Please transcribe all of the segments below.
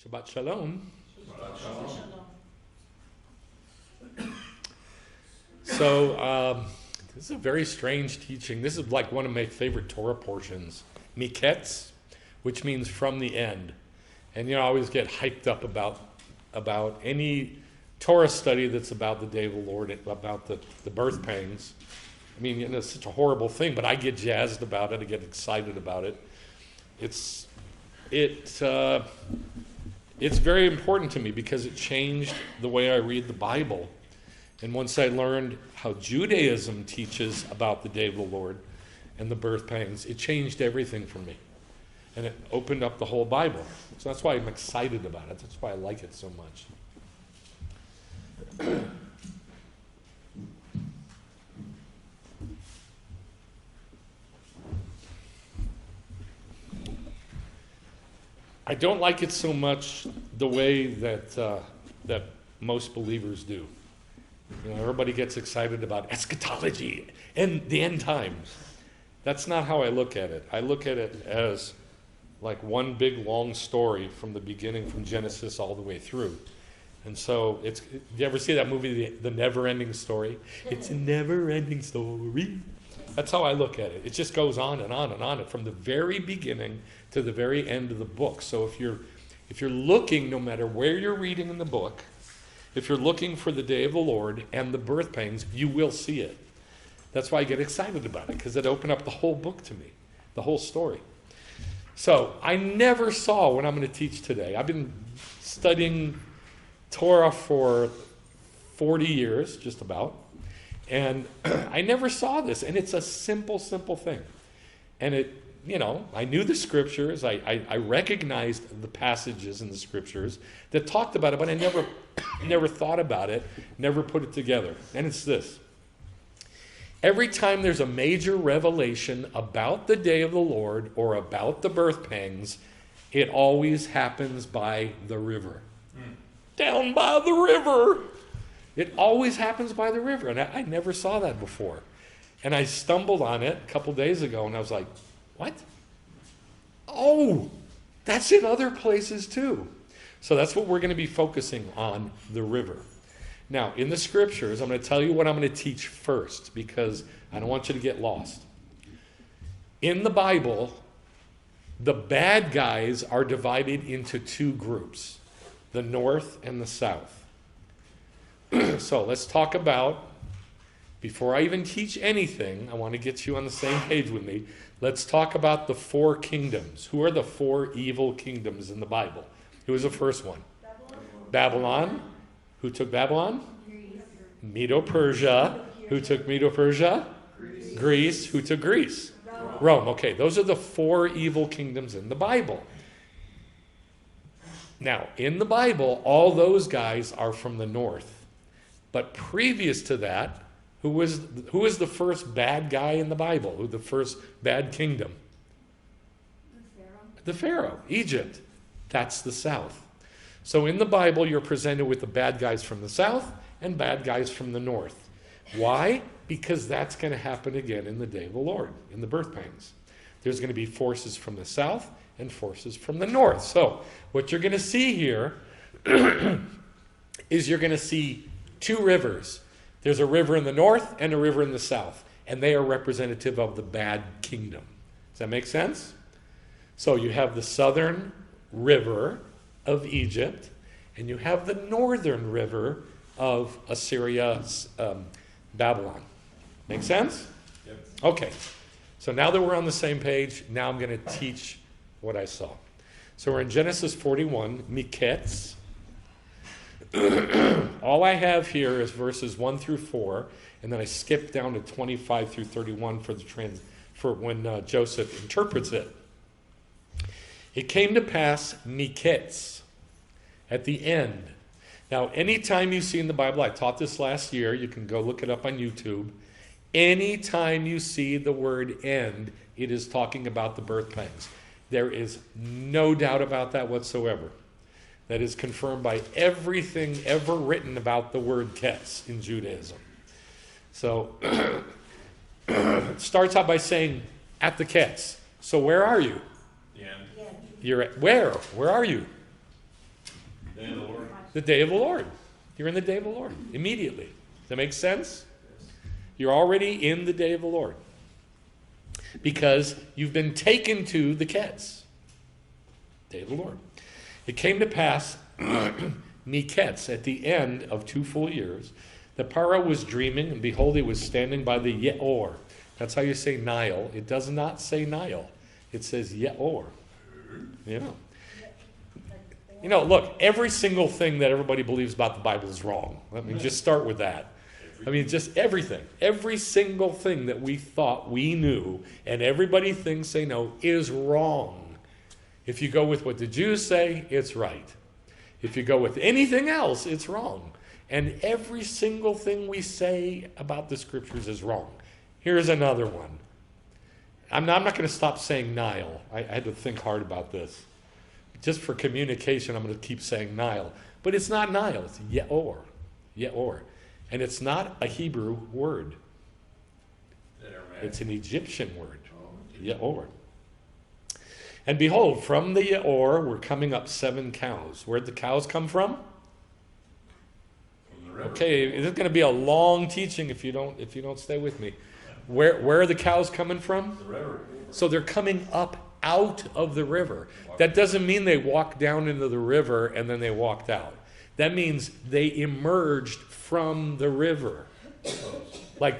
Shabbat Shalom. Shabbat Shalom. So this is a very strange teaching. This is like one of my favorite Torah portions. Mi Ketz, which means from the end. And I always get hyped up about any Torah study that's about the day of the Lord, about the birth pangs. I mean, it's such a horrible thing, but I get jazzed about it. I get excited about it. It's very important to me because it changed the way I read the Bible. And once I learned how Judaism teaches about the day of the Lord and the birth pangs, it changed everything for me. And it opened up the whole Bible. So that's why I'm excited about it. That's why I like it so much. I don't like it so much the way that most believers do. Everybody gets excited about eschatology and the end times. That's not how I look at it. I look at it as like one big long story from the beginning, from Genesis all the way through. And so do you ever see that movie, The Never-Ending Story? It's a never-ending story. That's how I look at it. It just goes on and on and on from the very beginning to the very end of the book. So if you're looking, no matter where you're reading in the book, if you're looking for the day of the Lord and the birth pangs, you will see it. That's why I get excited about it, because it opened up the whole book to me, the whole story. So I never saw what I'm going to teach today. I've been studying Torah for 40 years, just about. And I never saw this. And it's a simple thing. And I knew the scriptures. I recognized the passages in the scriptures that talked about it, but I never thought about it, never put it together. And it's this. Every time there's a major revelation about the day of the Lord or about the birth pangs, it always happens by the river. Down by the river. It always happens by the river. And I never saw that before. And I stumbled on it a couple days ago, and I was like, what? Oh, that's in other places too. So that's what we're going to be focusing on, the river. Now, in the scriptures, I'm going to tell you what I'm going to teach first, because I don't want you to get lost. In the Bible, the bad guys are divided into two groups, the north and the south. So let's talk about, before I even teach anything, I want to get you on the same page with me. Let's talk about the four kingdoms. Who are the four evil kingdoms in the Bible? Who was the first one? Babylon. Who took Babylon? Medo-Persia. Who took Medo-Persia? Greece. Who took Greece? Rome. Okay, those are the four evil kingdoms in the Bible. Now, in the Bible, all those guys are from the north. But previous to that, who was the first bad guy in the Bible? Who the first bad kingdom? The Pharaoh. Egypt. That's the south. So in the Bible, you're presented with the bad guys from the south and bad guys from the north. Why? Because that's going to happen again in the day of the Lord, in the birth pangs. There's going to be forces from the south and forces from the north. So what you're going to see here is you're going to see two rivers. There's a river in the north and a river in the south, and they are representative of the bad kingdom. Does that make sense? So you have the southern river of Egypt, and you have the northern river of Assyria, Babylon. Make sense? Yep. Okay. So now that we're on the same page, now I'm going to teach what I saw. So we're in Genesis 41, Mi Ketz. All I have here is verses 1 through 4, and then I skip down to 25 through 31 for when Joseph interprets it. It came to pass, Mi Ketz, at the end. Now, anytime you see in the Bible, I taught this last year, you can go look it up on YouTube. Anytime you see the word end, it is talking about the birth pangs. There is no doubt about that whatsoever. That is confirmed by everything ever written about the word Ketz in Judaism. So it starts out by saying, at the Ketz. So where are you? The end. You're at where? Where are you? Day of the Lord. The day of the Lord. You're in the day of the Lord immediately. Does that make sense? You're already in the day of the Lord because you've been taken to the Ketz, day of the Lord. It came to pass, Mi Ketz, at the end of 2 full years, that Paro was dreaming, and behold, he was standing by the Yeor. That's how you say Nile. It does not say Nile. It says Yeor. Look, every single thing that everybody believes about the Bible is wrong. Let me just start with that. Just everything. Every single thing that we thought we knew, and everybody thinks they know, is wrong. If you go with what the Jews say, it's right. If you go with anything else, it's wrong. And every single thing we say about the Scriptures is wrong. Here's another one. I'm not going to stop saying Nile. I had to think hard about this. Just for communication, I'm going to keep saying Nile. But it's not Nile. It's Yeor. Yeor. And it's not a Hebrew word. It's an Egyptian word. Yeor. And behold, from the Yeor were coming up 7 cows. Where'd the cows come from? Okay, this is going to be a long teaching if you don't stay with me. Where are the cows coming from? The river. So they're coming up out of the river. That doesn't mean they walked down into the river and then they walked out. That means they emerged from the river. Like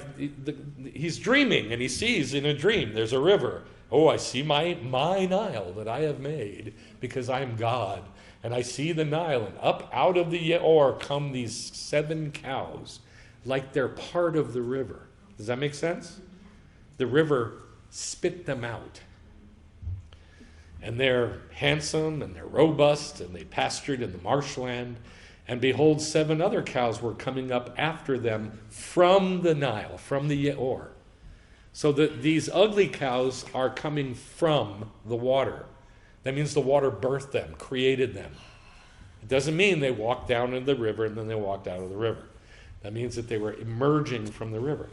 he's dreaming and he sees in a dream there's a river. Oh, I see my Nile that I have made because I am God. And I see the Nile, and up out of the Yeor come these 7 cows, like they're part of the river. Does that make sense? The river spit them out. And they're handsome, and they're robust, and they pastured in the marshland. And behold, 7 other cows were coming up after them from the Nile, from the Yeor. So these ugly cows are coming from the water. That means the water birthed them, created them. It doesn't mean they walked down into the river and then they walked out of the river. That means that they were emerging from the river.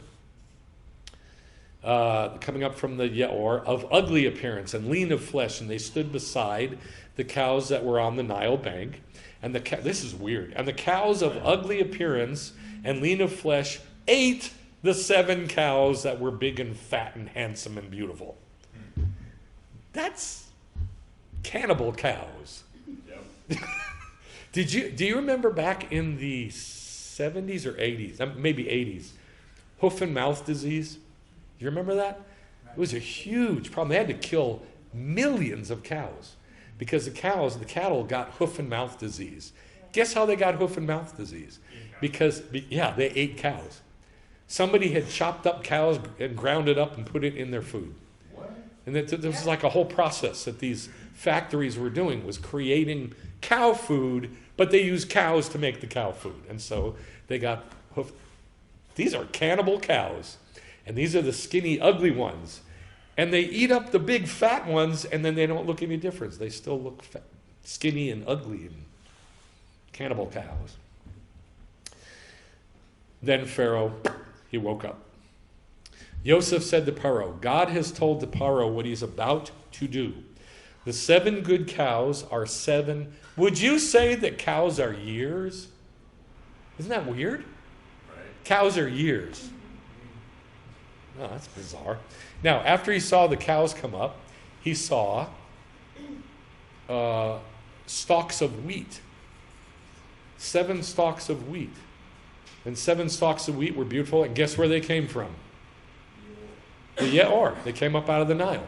Coming up from the Yeor, of ugly appearance and lean of flesh, and they stood beside the cows that were on the Nile bank. And this is weird. And the cows of ugly appearance and lean of flesh ate the 7 cows that were big and fat and handsome and beautiful. That's cannibal cows. Yep. Do you remember back in the 70s or 80s, maybe 80s, hoof and mouth disease? Do you remember that? It was a huge problem. They had to kill millions of cows because the cattle got hoof and mouth disease. Guess how they got hoof and mouth disease? Because, they ate cows. Somebody had chopped up cows and ground it up and put it in their food. What? And this was like a whole process that these factories were doing, was creating cow food, but they used cows to make the cow food. And so they got hoofed. These are cannibal cows. And these are the skinny, ugly ones. And they eat up the big, fat ones, and then they don't look any different. They still look fat, skinny and ugly and cannibal cows. Then Pharaoh, he woke up. Yosef said to Paro, God has told to Paro what he's about to do. The 7 good cows are 7. Would you say that cows are years? Isn't that weird? Right. Cows are years. Oh, that's bizarre. Now, after he saw the cows come up, he saw stalks of wheat. 7 stalks of wheat. And 7 stalks of wheat were beautiful, and guess where they came from? The Yeor. They came up out of the Nile.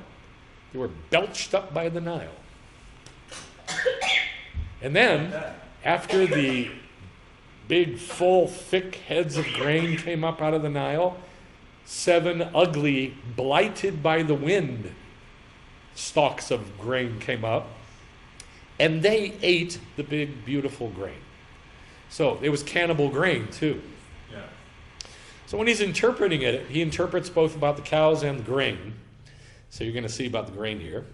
They were belched up by the Nile. And then, after the big, full, thick heads of grain came up out of the Nile, 7 ugly, blighted by the wind stalks of grain came up, and they ate the big, beautiful grain. So it was cannibal grain, too. Yeah. So when he's interpreting it, he interprets both about the cows and the grain. So you're going to see about the grain here.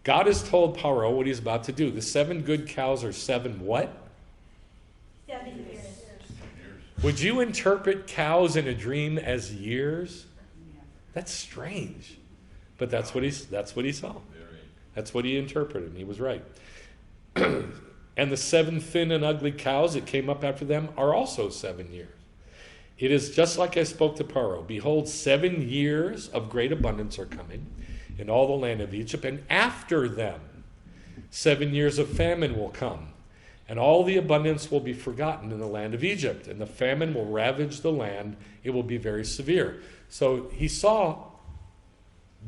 God has told Paro what he's about to do. The 7 good cows are 7 what? 7 years. Would you interpret cows in a dream as years? That's strange. But that's what he saw. Very. That's what he interpreted, and he was right. And the 7 thin and ugly cows that came up after them are also 7 years. It is just like I spoke to Paro. Behold, 7 years of great abundance are coming in all the land of Egypt, and after them 7 years of famine will come, and all the abundance will be forgotten in the land of Egypt, and the famine will ravage the land. It will be very severe. So he saw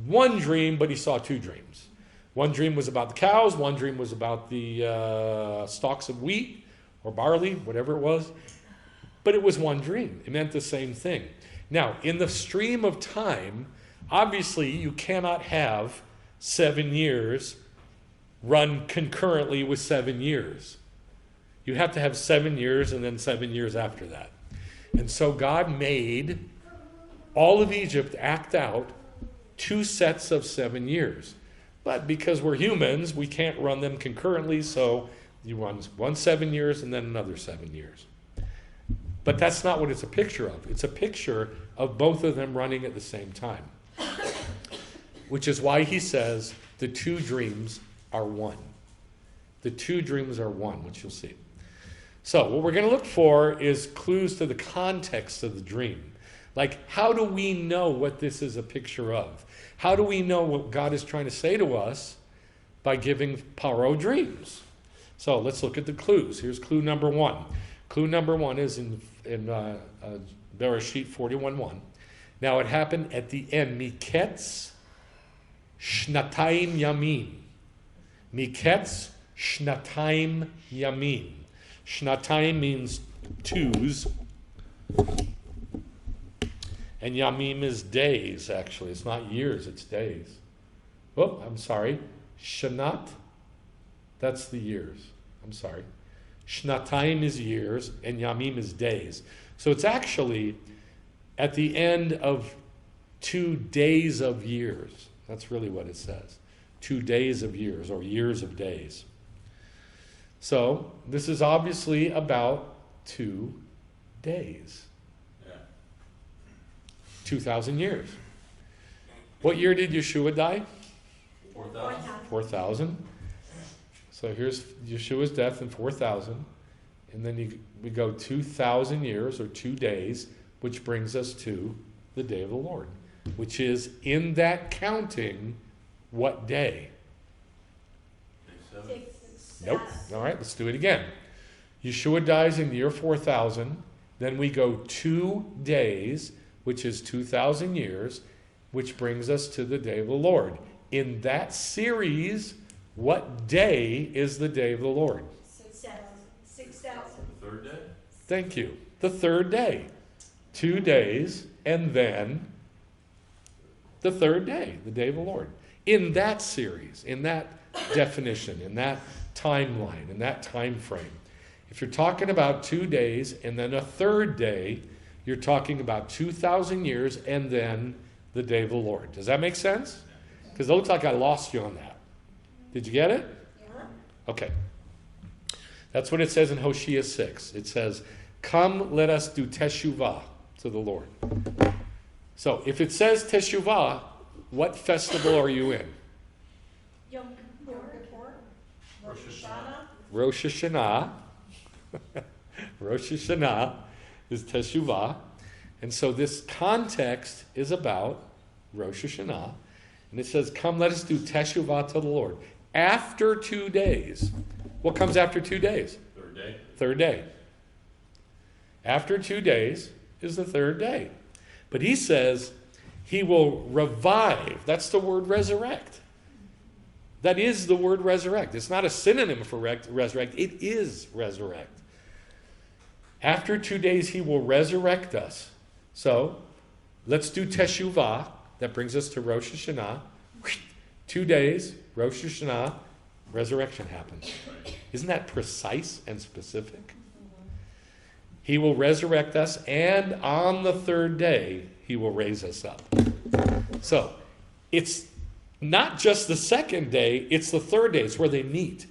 one dream, but he saw 2 dreams. One dream was about the cows, one dream was about the stalks of wheat or barley, whatever it was. But it was one dream. It meant the same thing. Now, in the stream of time, obviously you cannot have 7 years run concurrently with 7 years. You have to have 7 years and then 7 years after that. And so God made all of Egypt act out 2 sets of 7 years. But because we're humans, we can't run them concurrently, so you run one 7 years and then another 7 years. But that's not what it's a picture of. It's a picture of both of them running at the same time. Which is why he says the 2 dreams are one. The 2 dreams are one, which you'll see. So what we're going to look for is clues to the context of the dream. Like, how do we know what this is a picture of? How do we know what God is trying to say to us by giving Paro dreams? So let's look at the clues. Here's clue number 1. Clue number 1 is in Bereshit 41:1. Now it happened at the end. Mi Ketz shnatayim yamin. Mi Ketz shnatayim yamin. Shnatayim means 2s. And yamim is days, actually. It's not years, it's days. Oh, I'm sorry. Shanat, that's the years. I'm sorry. Shnatayim is years, and yamim is days. So it's actually at the end of 2 days of years. That's really what it says. 2 days of years, or years of days. So this is obviously about 2 days. 2,000 years. What year did Yeshua die? 4,000. 4,000. So here's Yeshua's death in 4,000. And then we go 2,000 years or 2 days, which brings us to the day of the Lord, which is in that counting what day? Nope. All right, let's do it again. Yeshua dies in the year 4,000. Then we go 2 days, which is 2,000 years, which brings us to the day of the Lord. In that series, what day is the day of the Lord? 6,000. The 3rd day? Thank you. The 3rd day. 2 days, and then the 3rd day, the day of the Lord. In that series, in that definition, in that timeline, in that time frame. If you're talking about 2 days and then a 3rd day, you're talking about 2,000 years and then the day of the Lord. Does that make sense? Because it looks like I lost you on that. Did you get it? Yeah. Okay. That's what it says in Hosea 6. It says, come, let us do teshuvah to the Lord. So if it says teshuvah, what festival are you in? Yom Kippur. Rosh Hashanah. Rosh Hashanah. Rosh Hashanah is teshuvah. And so this context is about Rosh Hashanah. And it says, come, let us do teshuvah to the Lord. After 2 days. What comes after 2 days? 3rd day. 3rd day. After 2 days is the 3rd day. But he says he will revive. That's the word resurrect. That is the word resurrect. It's not a synonym for resurrect. It is resurrect. After 2 days, he will resurrect us. So let's do teshuvah. That brings us to Rosh Hashanah. 2 days, Rosh Hashanah, resurrection happens. Isn't that precise and specific? He will resurrect us, and on the 3rd day, he will raise us up. So it's not just the 2nd day, it's the 3rd day. It's where they meet.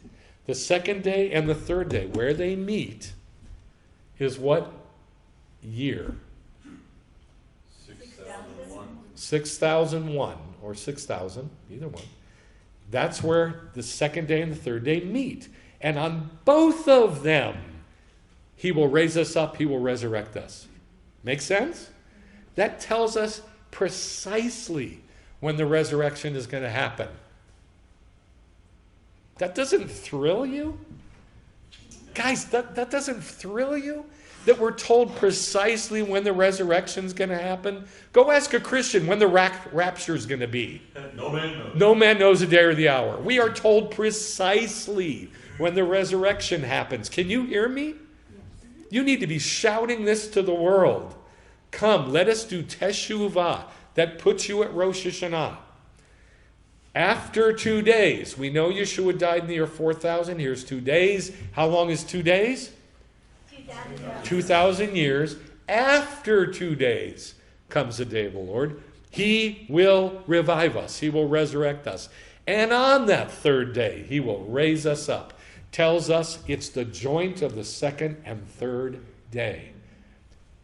The 2nd day and the 3rd day, where they meet, is what year? 6,001. 6,001 or 6,000, either one. That's where the 2nd day and the 3rd day meet. And on both of them, he will raise us up, he will resurrect us. Make sense? That tells us precisely when the resurrection is going to happen. That doesn't thrill you? Guys, that doesn't thrill you? That we're told precisely when the resurrection is going to happen? Go ask a Christian when the rapture is going to be. No man knows. No man knows the day or the hour. We are told precisely when the resurrection happens. Can you hear me? You need to be shouting this to the world. Come, let us do teshuvah. That puts you at Rosh Hashanah. After 2 days, we know Yeshua died in the year 4000. Here's 2 days. How long is 2 days? 2,000 years. After 2 days comes the day of the Lord. He will revive us. He will resurrect us. And on that third day, he will raise us up. Tells us it's the joint of the second and third day.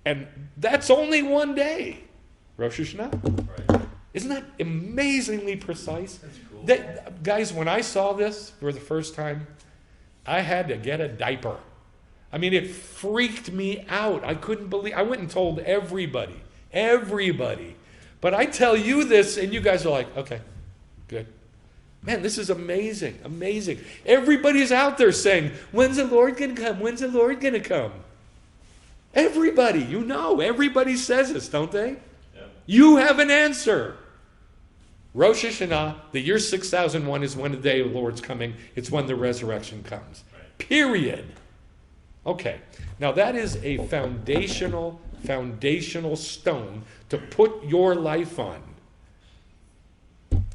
And that's only 1 day. Rosh Hashanah. Right. Isn't that amazingly precise? That's cool. Guys, when I saw this for the first time, I had to get a diaper. I mean, it freaked me out. I couldn't believe. I went and told everybody. But I tell you this, and you guys are like, okay, good. Man, this is amazing. Everybody's out there saying, when's the Lord going to come? When's the Lord going to come? Everybody, everybody says this, don't they? Yeah. You have an answer. Rosh Hashanah, the year 6001 is when the day of the Lord's coming. It's when the resurrection comes. Right. Period. Okay. Now that is a foundational stone to put your life on.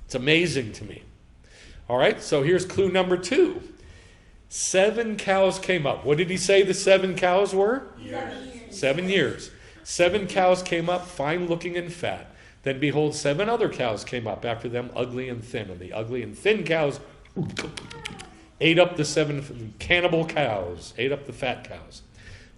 It's amazing to me. All right, so here's clue number 2. 7 cows came up. What did he say the 7 cows were? 7 years. 7 cows came up, fine looking and fat. Then behold, 7 other cows came up after them, ugly and thin. And the ugly and thin cows ate up the 7 cannibal cows, ate up the fat cows.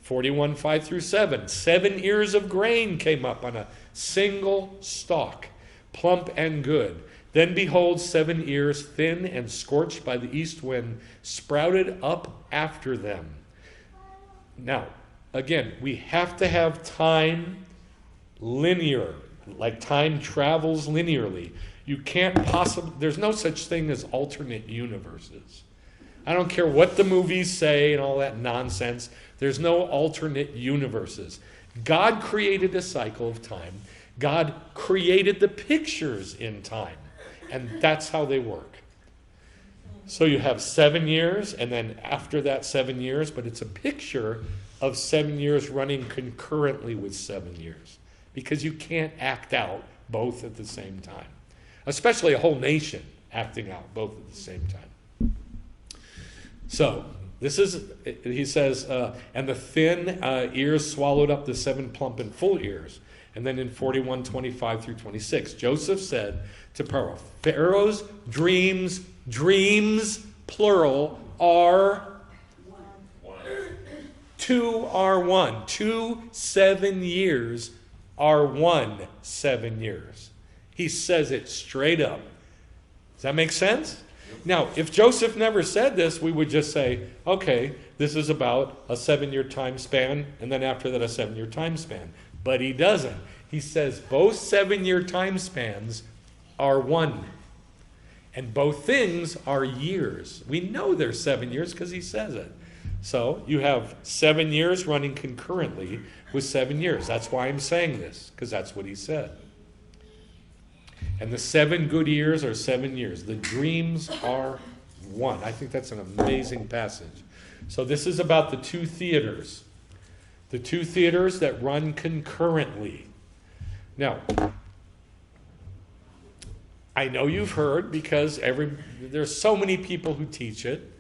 41, 5 through 7. 7 ears of grain came up on a single stalk, plump and good. Then behold, 7 ears, thin and scorched by the east wind, sprouted up after them. Now, again, we have to have time linear, like time travels linearly. You can't possibly, there's no such thing as alternate universes. I don't care what the movies say and all that nonsense. There's no alternate universes. God created a cycle of time. God created the pictures in time. And that's how they work. So you have 7 years, and then after that 7 years, but it's a picture of 7 years running concurrently with 7 years. Because you can't act out both at the same time. Especially a whole nation acting out both at the same time. So, this is, he says, and the thin ears swallowed up the 7 plump and full ears. And then in 41, 25 through 26, Joseph said to Pharaoh's dreams, plural, are One. 2 are 1. 2 7 years are 1 7 years. He says it straight up. Does that make sense? Now, if Joseph never said this, we would just say, okay, this is about a 7-year time span, and then after that a 7-year time span. But he doesn't. He says both 7-year time spans are 1. And both things are years. We know they're 7 years because he says it. So you have 7 years running concurrently with 7 years. That's why I'm saying this, because that's what he said. And the 7 good years are 7 years. The dreams are 1. I think that's an amazing passage. So this is about the 2 theaters. The 2 theaters that run concurrently. Now, I know you've heard because there's so many people who teach it,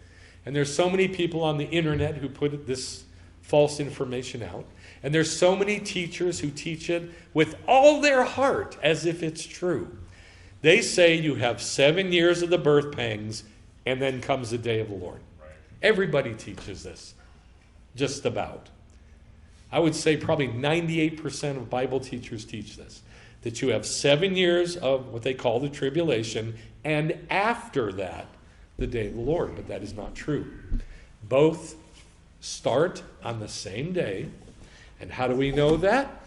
and there's so many people on the internet who put this false information out, and there's so many teachers who teach it with all their heart as if it's true. They say you have 7 years of the birth pangs, and then comes the day of the Lord. Right. Everybody teaches this, just about. I would say probably 98% of Bible teachers teach this, that you have 7 years of what they call the tribulation, and after that, the day of the Lord. But that is not true. Both start on the same day. And how do we know that?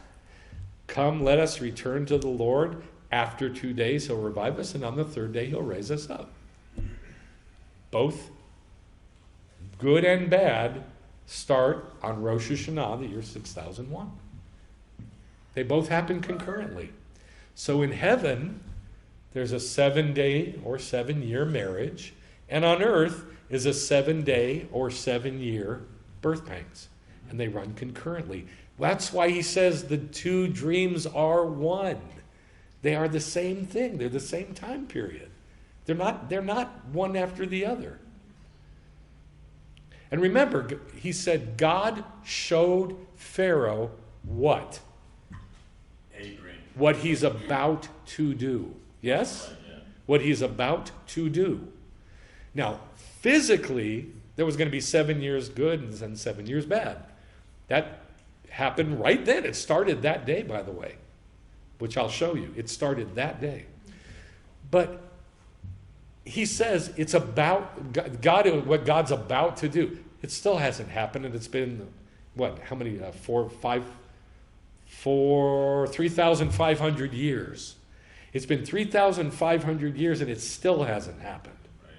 Come, let us return to the Lord. After 2 days, he'll revive us, and on the third day, he'll raise us up. Both good and bad start on Rosh Hashanah, the year 6001. They both happen concurrently. So in heaven, there's a 7-day or 7-year marriage, and on earth is a 7-day or 7-year birth pangs, and they run concurrently. That's why he says the two dreams are one. They are the same thing. They're the same time period. They're not one after the other. And remember, he said God showed Pharaoh what? A dream. What he's about to do. Yes? Right, yeah. What he's about to do. Now, physically, there was going to be 7 years good and then 7 years bad. That happened right then. It started that day, by the way, which I'll show you. It started that day. But he says it's about God, what God's about to do. It still hasn't happened, and it's been, what, how many, 3,500 years. It's been 3,500 years, and it still hasn't happened. Right.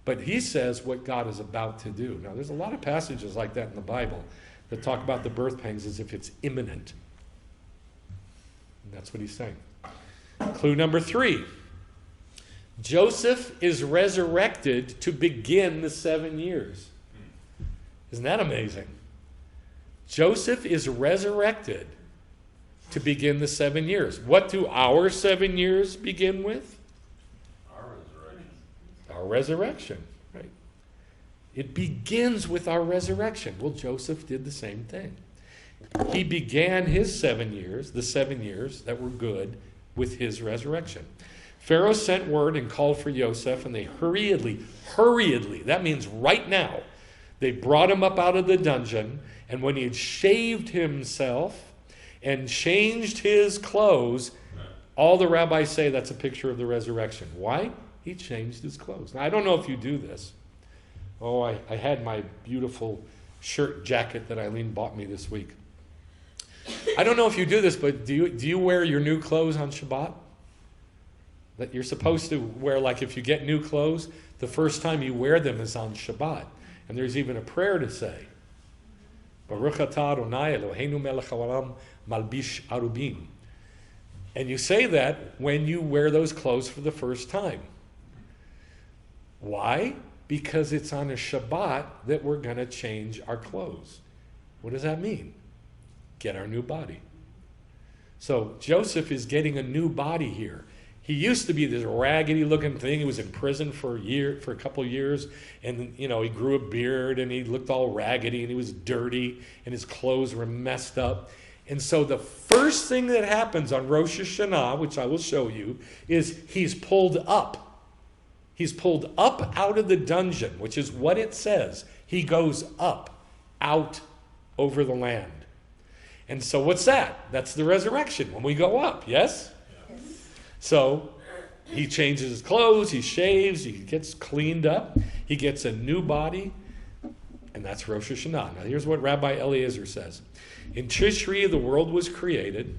But he says what God is about to do. Now, there's a lot of passages like that in the Bible that talk about the birth pangs as if it's imminent. And that's what he's saying. Clue number 3. Joseph is resurrected to begin the 7 years. Isn't that amazing? Joseph is resurrected to begin the 7 years. What do our 7 years begin with? Our resurrection. Our resurrection, right? It begins with our resurrection. Well, Joseph did the same thing. He began his 7 years, the 7 years that were good, with his resurrection. Pharaoh sent word and called for Joseph, and they hurriedly, that means right now, they brought him up out of the dungeon, and when he had shaved himself and changed his clothes, all the rabbis say that's a picture of the resurrection. Why? He changed his clothes. Now, I don't know if you do this. Oh, I had my beautiful shirt jacket that Eileen bought me this week. I don't know if you do this, but do you wear your new clothes on Shabbat? That you're supposed to wear, like if you get new clothes, the first time you wear them is on Shabbat. And there's even a prayer to say. Baruch atah Adonai Eloheinu melech haolam malbish arubim. And you say that when you wear those clothes for the first time. Why? Because it's on a Shabbat that we're going to change our clothes. What does that mean? Get our new body. So Joseph is getting a new body here. He used to be this raggedy looking thing. He was in prison for a couple of years, and he grew a beard and he looked all raggedy and he was dirty and his clothes were messed up. And so the first thing that happens on Rosh Hashanah, which I will show you, is he's pulled up. He's pulled up out of the dungeon, which is what it says. He goes up, out over the land. And so what's that? That's the resurrection, when we go up, yes? So he changes his clothes, he shaves, he gets cleaned up, he gets a new body, and that's Rosh Hashanah. Now here's what Rabbi Eliezer says. In Tishri, the world was created.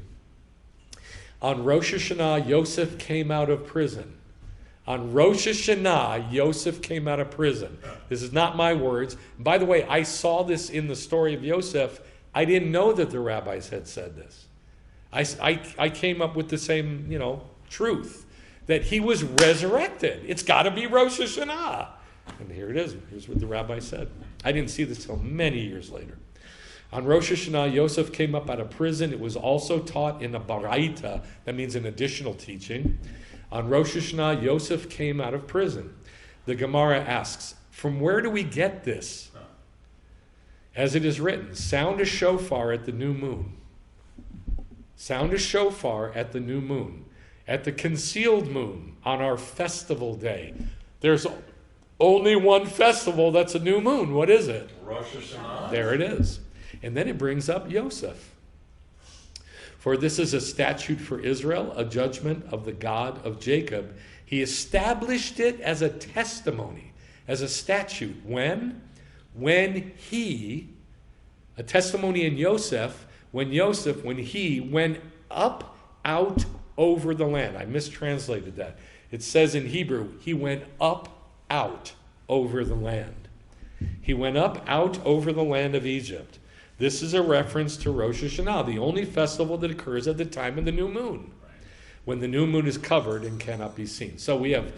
On Rosh Hashanah, Yosef came out of prison. On Rosh Hashanah, Yosef came out of prison. This is not my words. By the way, I saw this in the story of Yosef. I didn't know that the rabbis had said this. I came up with the same, truth, that he was resurrected. It's got to be Rosh Hashanah. And here it is. Here's what the rabbi said. I didn't see this till many years later. On Rosh Hashanah, Yosef came up out of prison. It was also taught in a baraita. That means an additional teaching. On Rosh Hashanah, Yosef came out of prison. The Gemara asks, from where do we get this? As it is written, sound a shofar at the new moon. Sound a shofar at the new moon. At the concealed moon, on our festival day. There's only one festival that's a new moon. What is it? Rosh Hashanah. There it is. And then it brings up Yosef. For this is a statute for Israel, a judgment of the God of Jacob. He established it as a testimony, as a statute. When? when a testimony in Yosef, when he went up out over the land. I mistranslated that. It says in Hebrew, he went up out over the land. He went up out over the land of Egypt. This is a reference to Rosh Hashanah, the only festival that occurs at the time of the new moon, when the new moon is covered and cannot be seen. So we have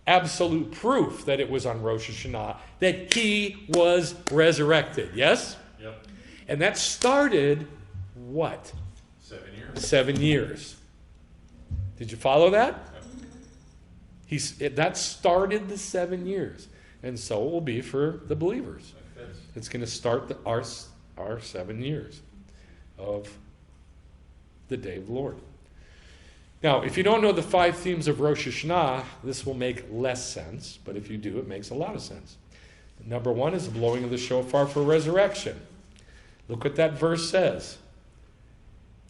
absolute proof that it was on Rosh Hashanah that he was resurrected. Yes? Yep. And that started what? 7 years. 7 years. Did you follow that? That started the 7 years. And so it will be for the believers. It's going to start our 7 years of the day of the Lord. Now, if you don't know the 5 themes of Rosh Hashanah, this will make less sense. But if you do, it makes a lot of sense. Number 1 is the blowing of the shofar for resurrection. Look what that verse says.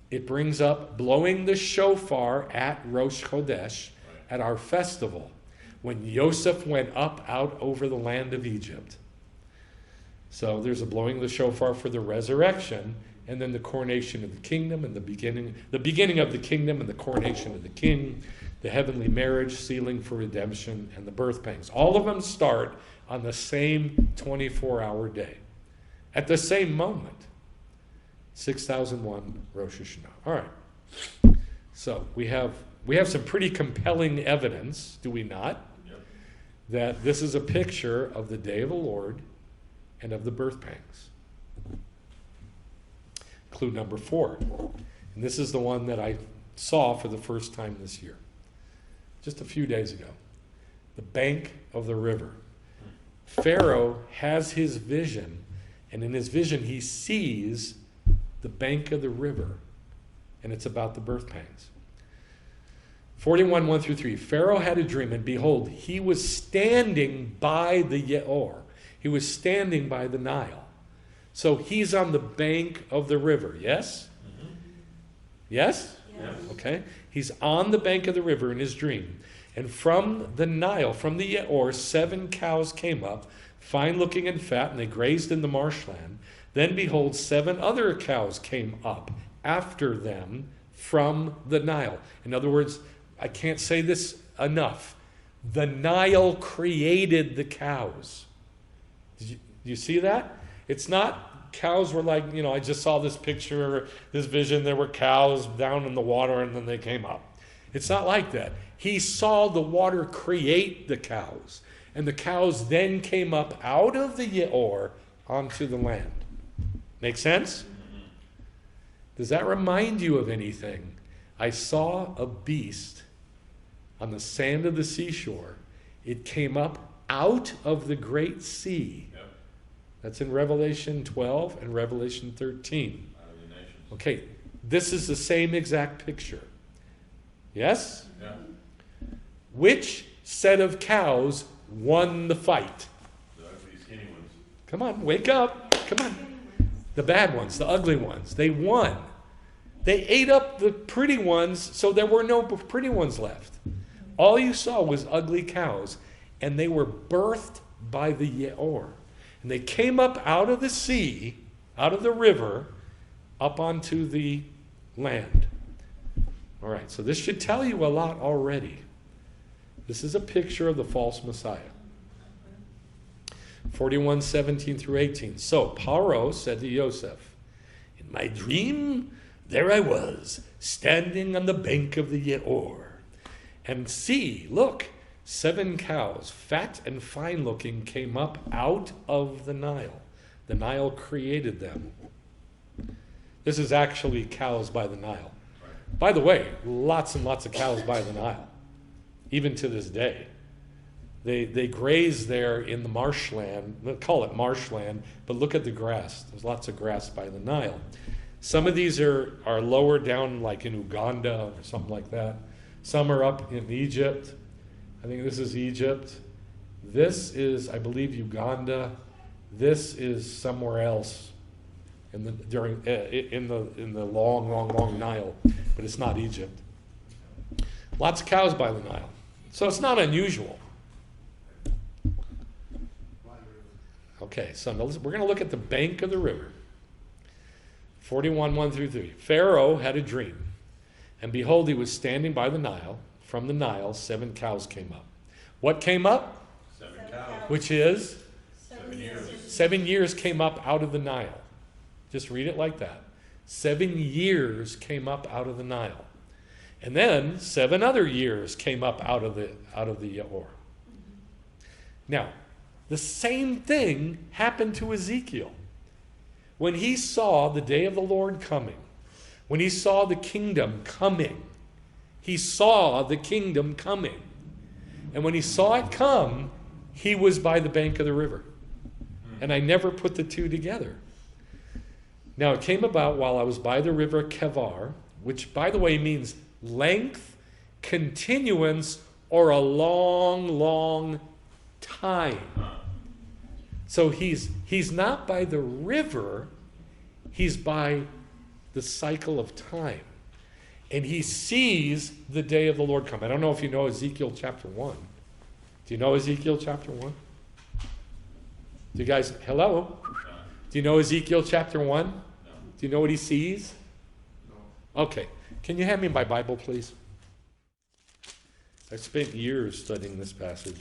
It brings up blowing the shofar at Rosh Chodesh, at our festival, when Yosef went up out over the land of Egypt. So there's a blowing of the shofar for the resurrection, and then the coronation of the kingdom, and the beginning of the kingdom and the coronation of the king, the heavenly marriage, sealing for redemption, and the birth pangs. All of them start on the same 24-hour day, at the same moment. 6001 Rosh Hashanah. All right. So we have some pretty compelling evidence, do we not? Yep. That this is a picture of the day of the Lord and of the birth pangs. Clue number 4. And this is the one that I saw for the first time this year, just a few days ago. The bank of the river. Pharaoh has his vision, and in his vision he sees the bank of the river, and it's about the birth pangs. 41, 1 through 3. Pharaoh had a dream, and behold, he was standing by the Yeor. He was standing by the Nile. So he's on the bank of the river, yes? Mm-hmm. Yes? Yes. Okay. He's on the bank of the river in his dream. And from the Nile, from the Yeor, 7 cows came up, fine looking and fat, and they grazed in the marshland. Then behold, 7 other cows came up after them from the Nile. In other words, I can't say this enough. The Nile created the cows. Do you see that? It's not cows were like, I just saw this picture, this vision, there were cows down in the water and then they came up. It's not like that. He saw the water create the cows. And the cows then came up out of the Yeor onto the land. Make sense? Does that remind you of anything? I saw a beast on the sand of the seashore. It came up out of the great sea. Yep. That's in Revelation 12 and Revelation 13. Out of the nations. Okay, this is the same exact picture. Yes? Yeah. Which set of cows won the fight? The ugly, skinny ones. Come on, wake up. Come on. The bad ones, the ugly ones. They won. They ate up the pretty ones, so there were no pretty ones left. All you saw was ugly cows, and they were birthed by the Yeor. And they came up out of the sea, out of the river, up onto the land. All right, so this should tell you a lot already. This is a picture of the false Messiah. 41, 17 through 18. So Paro said to Yosef, in my dream, there I was, standing on the bank of the Yeor. And see, look, 7 cows, fat and fine-looking, came up out of the Nile. The Nile created them. This is actually cows by the Nile. By the way, lots and lots of cows by the Nile, even to this day. They graze there in the marshland. They call it marshland, but look at the grass. There's lots of grass by the Nile. Some of these are lower down, like in Uganda or something like that. Some are up in Egypt. I think this is Egypt. This is, I believe, Uganda. This is somewhere else in the long Nile, but it's not Egypt. Lots of cows by the Nile, so it's not unusual. Okay, so we're going to look at the bank of the river. 41, 1 through 3. Pharaoh had a dream, and behold, he was standing by the Nile. From the Nile, 7 cows came up. What came up? 7 cows. Which is? 7 years. 7 years came up out of the Nile. Just read it like that. 7 years came up out of the Nile. And then 7 other years came up out of the Or. Now, the same thing happened to Ezekiel. When he saw the day of the Lord coming, when he saw the kingdom coming, he saw the kingdom coming. And when he saw it come, he was by the bank of the river. And I never put the two together. Now it came about while I was by the river Kevar, which by the way means length, continuance, or a long, long time. So he's not by the river, he's by the cycle of time. And he sees the day of the Lord come. I don't know if you know Ezekiel chapter 1. Do you know Ezekiel chapter 1? Do you guys, hello? Do you know Ezekiel chapter 1? No. Do you know what he sees? No. Okay. Can you hand me my Bible, please? I spent years studying this passage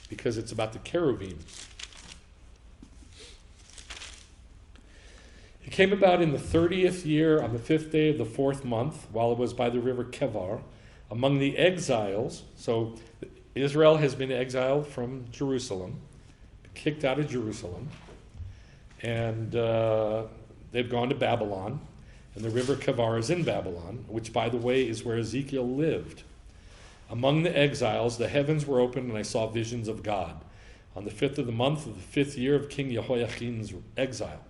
because it's about the cherubim. It came about in the 30th year on the 5th day of the 4th month, while it was by the river Kevar, among the exiles. So Israel has been exiled from Jerusalem, kicked out of Jerusalem, and they've gone to Babylon. And the river Kevar is in Babylon, which, by the way, is where Ezekiel lived. Among the exiles, the heavens were opened, and I saw visions of God. On the 5th of the month of the 5th year of King Jehoiakim's exile,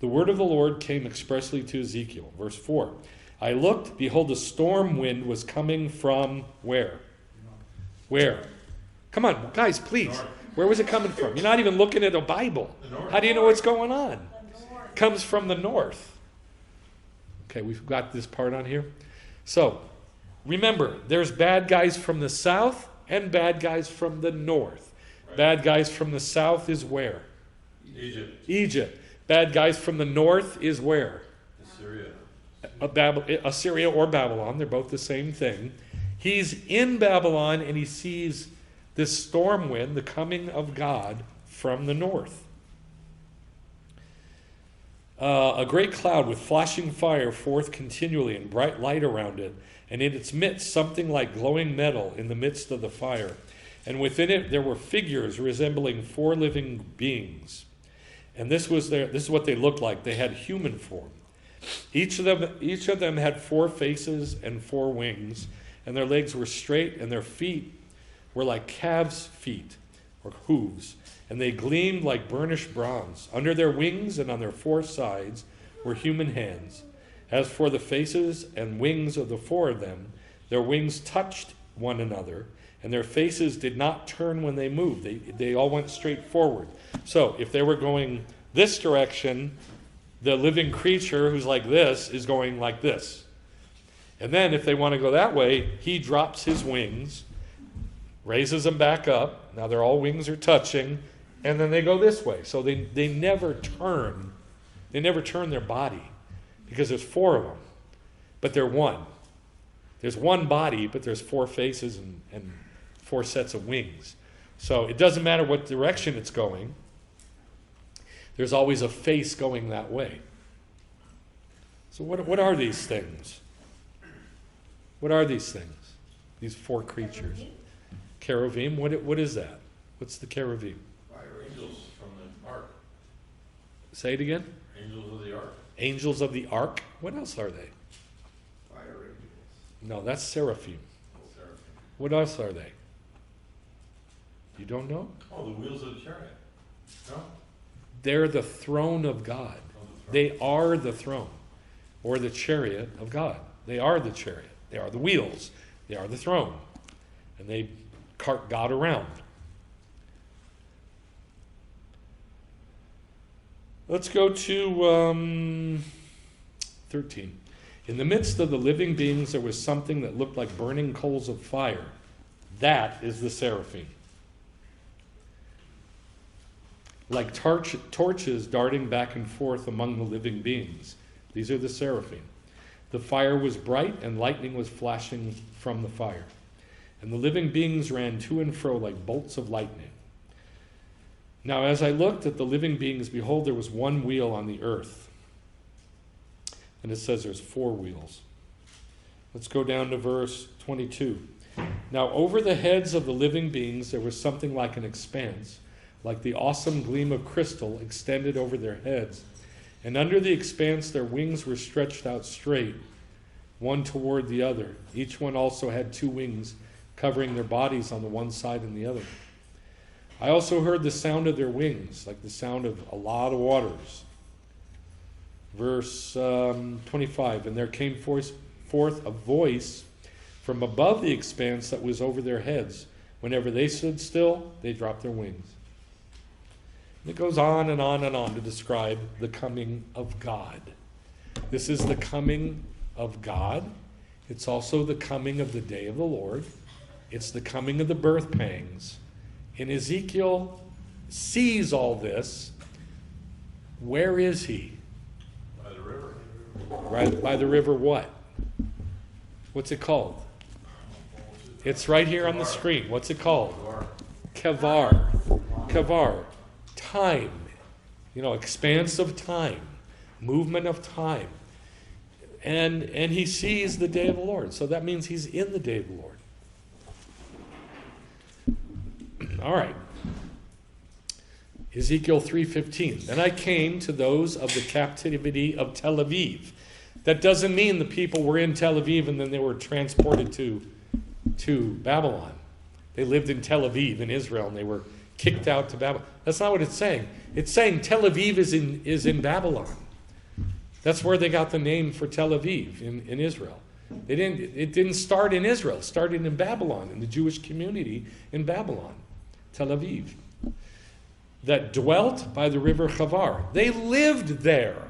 the word of the Lord came expressly to Ezekiel. Verse 4. I looked, behold, a storm wind was coming from where? Where? Come on, guys, please. North. Where was it coming from? You're not even looking at a Bible. The north. How do you know what's going on? The north. Comes from the north. Okay, we've got this part on here. So, remember, there's bad guys from the south and bad guys from the north. Right. Bad guys from the south is where? Egypt. Egypt. Bad guys from the north is where? Assyria. Assyria or Babylon. They're both the same thing. He's in Babylon and he sees this storm wind, the coming of God from the north. A great cloud with flashing fire forth continually and bright light around it, and in its midst something like glowing metal in the midst of the fire. And within it there were figures resembling 4 living beings. And this is what they looked like. They had human form. Each of them had 4 faces and 4 wings, and their legs were straight, and their feet were like calves' feet, or hooves, and they gleamed like burnished bronze. Under their wings and on their 4 sides were human hands. As for the faces and wings of the 4 of them, their wings touched one another, and their faces did not turn when they moved. They all went straight forward. So if they were going this direction, the living creature who's like this is going like this. And then if they want to go that way, he drops his wings, raises them back up. Now their all wings are touching, and then they go this way. So they never turn. They never turn their body because there's 4 of them, but they're one. There's one body, but there's 4 faces and 4 sets of wings. So it doesn't matter what direction it's going. There's always a face going that way. So what are these things? What are these things? These 4 creatures. Cherubim. What is that? What's the cherubim? Fire angels from the ark. Say it again. Angels of the ark. Angels of the ark. What else are they? Fire angels. No, that's seraphim. Seraphim. What else are they? You don't know? Oh, the wheels of the chariot. No? They're the throne of God. Oh, the throne. They are the throne, or the chariot of God. They are the chariot. They are the wheels. They are the throne. And they cart God around. Let's go to 13. In the midst of the living beings, there was something that looked like burning coals of fire. That is the seraphim. like torches darting back and forth among the living beings. These are the seraphim. The fire was bright, and lightning was flashing from the fire. And the living beings ran to and fro like bolts of lightning. Now as I looked at the living beings, behold, there was one wheel on the earth. And it says there's 4 wheels. Let's go down to verse 22. Now over the heads of the living beings there was something like an expanse, like the awesome gleam of crystal extended over their heads. And under the expanse their wings were stretched out straight, one toward the other. Each one also had 2 wings, covering their bodies on the one side and the other. I also heard the sound of their wings, like the sound of a lot of waters. Verse 25, and there came forth a voice from above the expanse that was over their heads. Whenever they stood still, they dropped their wings. And it goes on and on and on to describe the coming of God. This is the coming of God. It's also the coming of the day of the Lord. It's the coming of the birth pangs. And Ezekiel sees all this. Where is he? By the river. Right by the river what? What's it called? It's right here on the screen. What's it called? Kevar. Kevar. Time. Expanse of time. Movement of time. And he sees the day of the Lord. So that means he's in the day of the Lord. All right. Ezekiel 3:15. Then I came to those of the captivity of Tel Aviv. That doesn't mean the people were in Tel Aviv and then they were transported to Babylon. They lived in Tel Aviv in Israel and they were kicked out to Babylon. That's not what it's saying. It's saying Tel Aviv is in Babylon. That's where they got the name for Tel Aviv in Israel. It didn't start in Israel. It started in Babylon, in the Jewish community in Babylon. Tel Aviv. That dwelt by the river Kevar. They lived there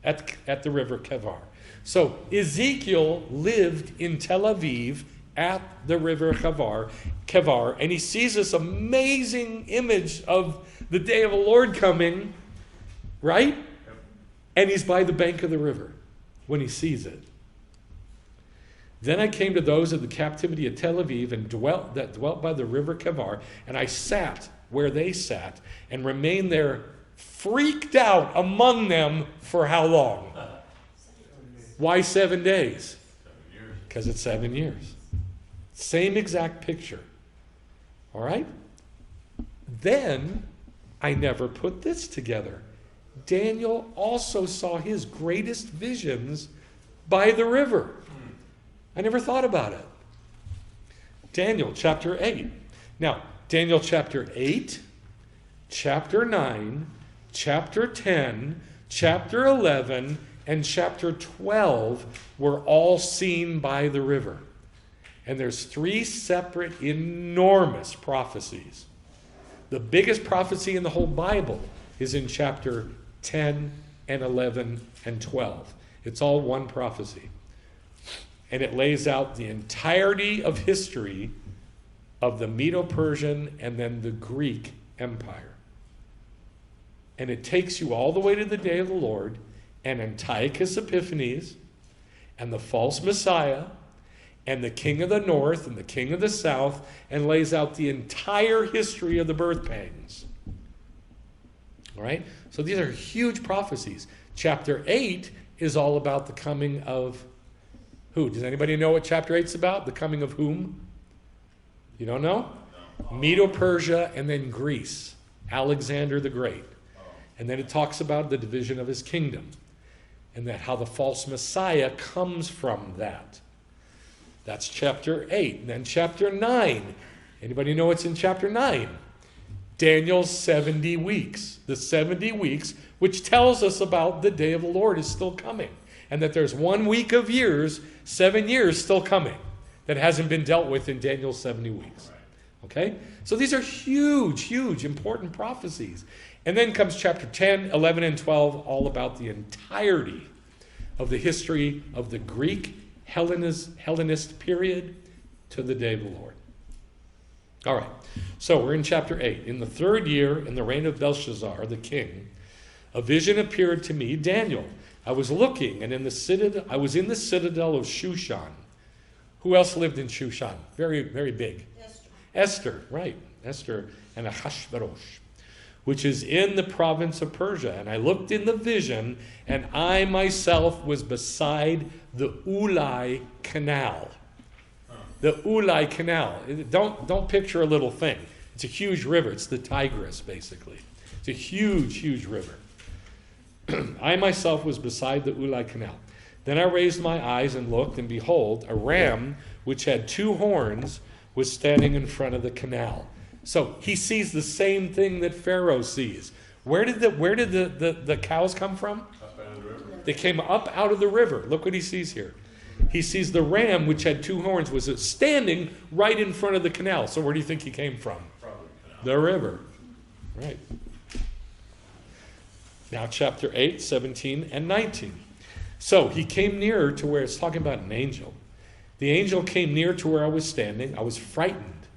at the river Kevar. So Ezekiel lived in Tel Aviv at the river Kevar, and he sees this amazing image of the day of the Lord coming, right? And he's by the bank of the river when he sees it. Then I came to those of the captivity of Tel Aviv and dwelt by the river Kevar, and I sat where they sat and remained there, freaked out among them for how long? Why 7 days? Because it's 7 years. Same exact picture. All right? Then I never put this together. Daniel also saw his greatest visions by the river. I never thought about it. Daniel chapter 8. Now, Daniel chapter 8, chapter 9, chapter 10, chapter 11, and chapter 12 were all seen by the river. And there's 3 separate enormous prophecies. The biggest prophecy in the whole Bible is in chapter 10 and 11 and 12. It's all one prophecy. And it lays out the entirety of history of the Medo-Persian and then the Greek Empire. And it takes you all the way to the day of the Lord and Antiochus Epiphanes and the false Messiah and the king of the north and the king of the south, and lays out the entire history of the birth pangs. All right? So these are huge prophecies. Chapter 8 is all about the coming of who? Does anybody know what chapter 8 is about? The coming of whom? You don't know? No. Medo-Persia and then Greece. Alexander the Great. And then it talks about the division of his kingdom. And that how the false Messiah comes from that. That's chapter 8. And then chapter 9. Anybody know what's in chapter 9? Daniel's 70 weeks. The 70 weeks, which tells us about the day of the Lord is still coming. And that there's 1 week of years, 7 years still coming, that hasn't been dealt with in Daniel's 70 weeks. Okay? So these are huge, huge, important prophecies. And then comes chapter 10, 11, and 12, all about the entirety of the history of the Greek Hellenist period to the day of the Lord. All right. So we're in chapter 8. In the 3rd year, in the reign of Belshazzar, the king, a vision appeared to me, Daniel. I was looking, and I was in the citadel of Shushan. Who else lived in Shushan? Very, very big. Esther, right. Esther and Ahasuerus, which is in the province of Persia. And I looked in the vision, and I myself was beside the Ulai Canal. The Ulai Canal. Don't picture a little thing. It's a huge river. It's the Tigris, basically. It's a huge, huge river. I myself was beside the Ulai Canal. Then I raised my eyes and looked, and behold, a ram which had 2 horns was standing in front of the canal. So he sees the same thing that Pharaoh sees. Where did the cows come from? Up out of the river. They came up out of the river. Look what he sees here. He sees the ram, which had 2 horns, was standing right in front of the canal. So where do you think he came from? Probably canal. The river. Right. Now chapter 8, 17, and 19. So he came nearer to where it's talking about an angel. The angel came near to where I was standing. I was frightened,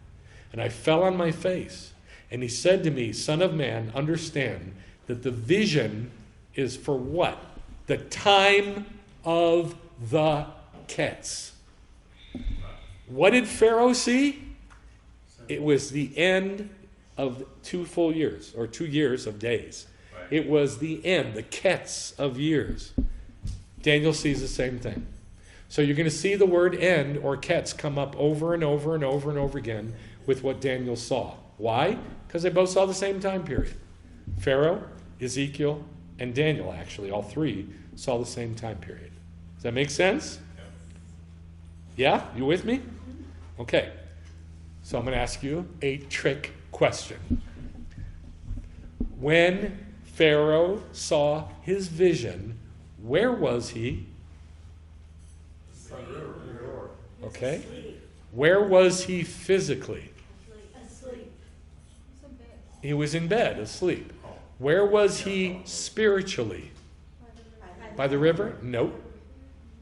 and I fell on my face. And he said to me, Son of man, understand that the vision is for what? The time of the Ketz. What did Pharaoh see? It was the end of 2 full years, or 2 years of days. Right. It was the end, the Ketz of years. Daniel sees the same thing. So you're going to see the word end or Ketz come up over and over and over and over again with what Daniel saw. Why? Because they both saw the same time period. Pharaoh, Ezekiel, and Daniel, actually, all 3 saw the same time period. Does that make sense? Yeah? You with me? Okay. So I'm going to ask you a trick question. When Pharaoh saw his vision, where was he? Front river. Okay. Where was he physically? Asleep. He was in bed, asleep. Where was he spiritually? By the river? Nope.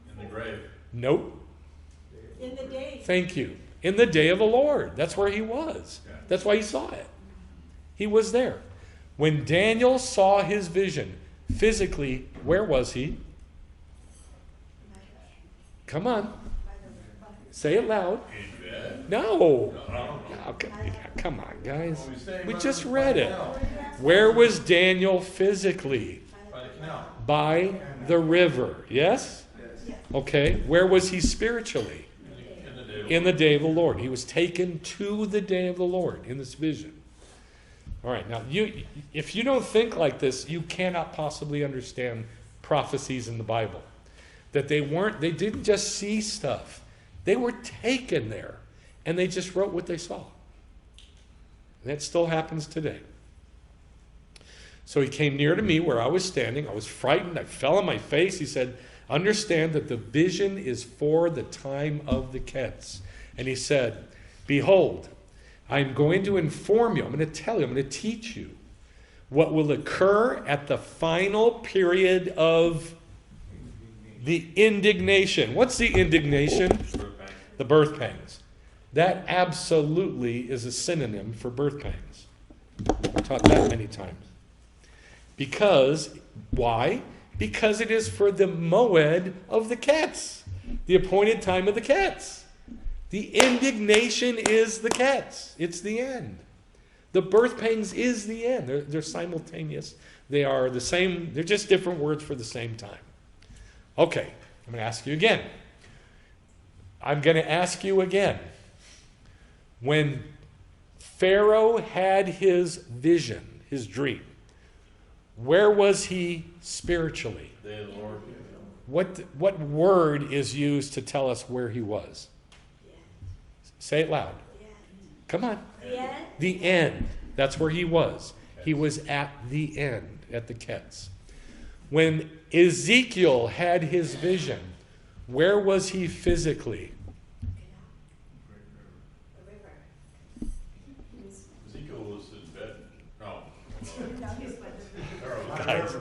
In the grave. Nope. In the day. Thank you. In the day of the Lord. That's where he was. That's why he saw it. He was there. When Daniel saw his vision, physically, where was he? Come on. Say it loud. In bed. No. No. Okay. Come on, guys. Well, we stay We by just the read it. canal. Where was Daniel physically? By the canal. By the river. Yes? Okay. Where was he spiritually? In the day. In the day of the Lord. He was taken to the day of the Lord in this vision. All right. Now, if you don't think like this, you cannot possibly understand prophecies in the Bible. That they didn't just see stuff. They were taken there. And they just wrote what they saw. And that still happens today. So he came near to me where I was standing. I was frightened. I fell on my face. He said, understand that the vision is for the time of the Ketz. And he said, behold, I'm going to inform you. I'm going to tell you. I'm going to teach you what will occur at the final period of the indignation. What's the indignation? The birth pangs. That absolutely is a synonym for birth pangs. I've taught that many times. Because, why? Because it is for the moed of the Ketz, the appointed time of the Ketz. The indignation is the Ketz. It's the end. The birth pangs is the end. They're simultaneous. They are the same. They're just different words for the same time. Okay, I'm going to ask you again. When Pharaoh had his vision, his dream, where was he spiritually? Day of the Lord. What word is used to tell us where he was? Say it loud. Come on. The end. The end. That's where he was. He was at the end, at the Ketz. When Ezekiel had his vision, where was he physically? Ezekiel was in bed. No. Guys.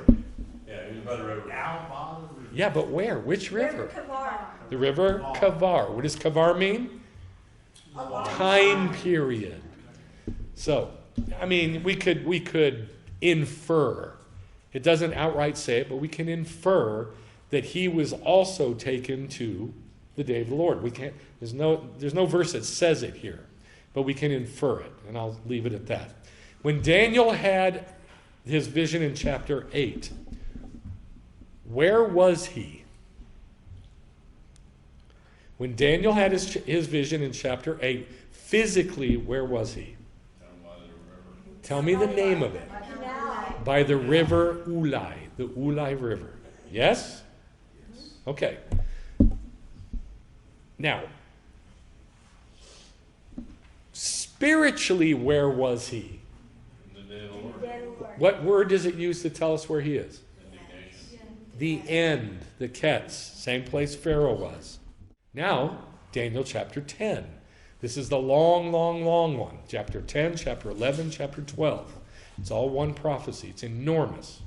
Yeah, he was by the river. Yeah, but where? Which River river? Kavar. The river Kavar. What does Kavar mean? A long Time period. So, I mean, we could infer. It doesn't outright say it, but we can infer that he was also taken to the day of the Lord. We can't. There's no verse that says it here, but we can infer it, and I'll leave it at that. When Daniel had his vision in chapter 8, where was he? When Daniel had his vision in chapter 8, physically, where was he? Tell me the name of it. By the river Ulai, the Ulai River. Yes? Okay. Now, spiritually, where was he? In the day of the Lord. What word does it use to tell us where he is? Indignation. The end, the Ketz, same place Pharaoh was. Now, Daniel chapter 10. This is the long, long, long one. Chapter 10, chapter 11, chapter 12. It's all one prophecy. It's enormous.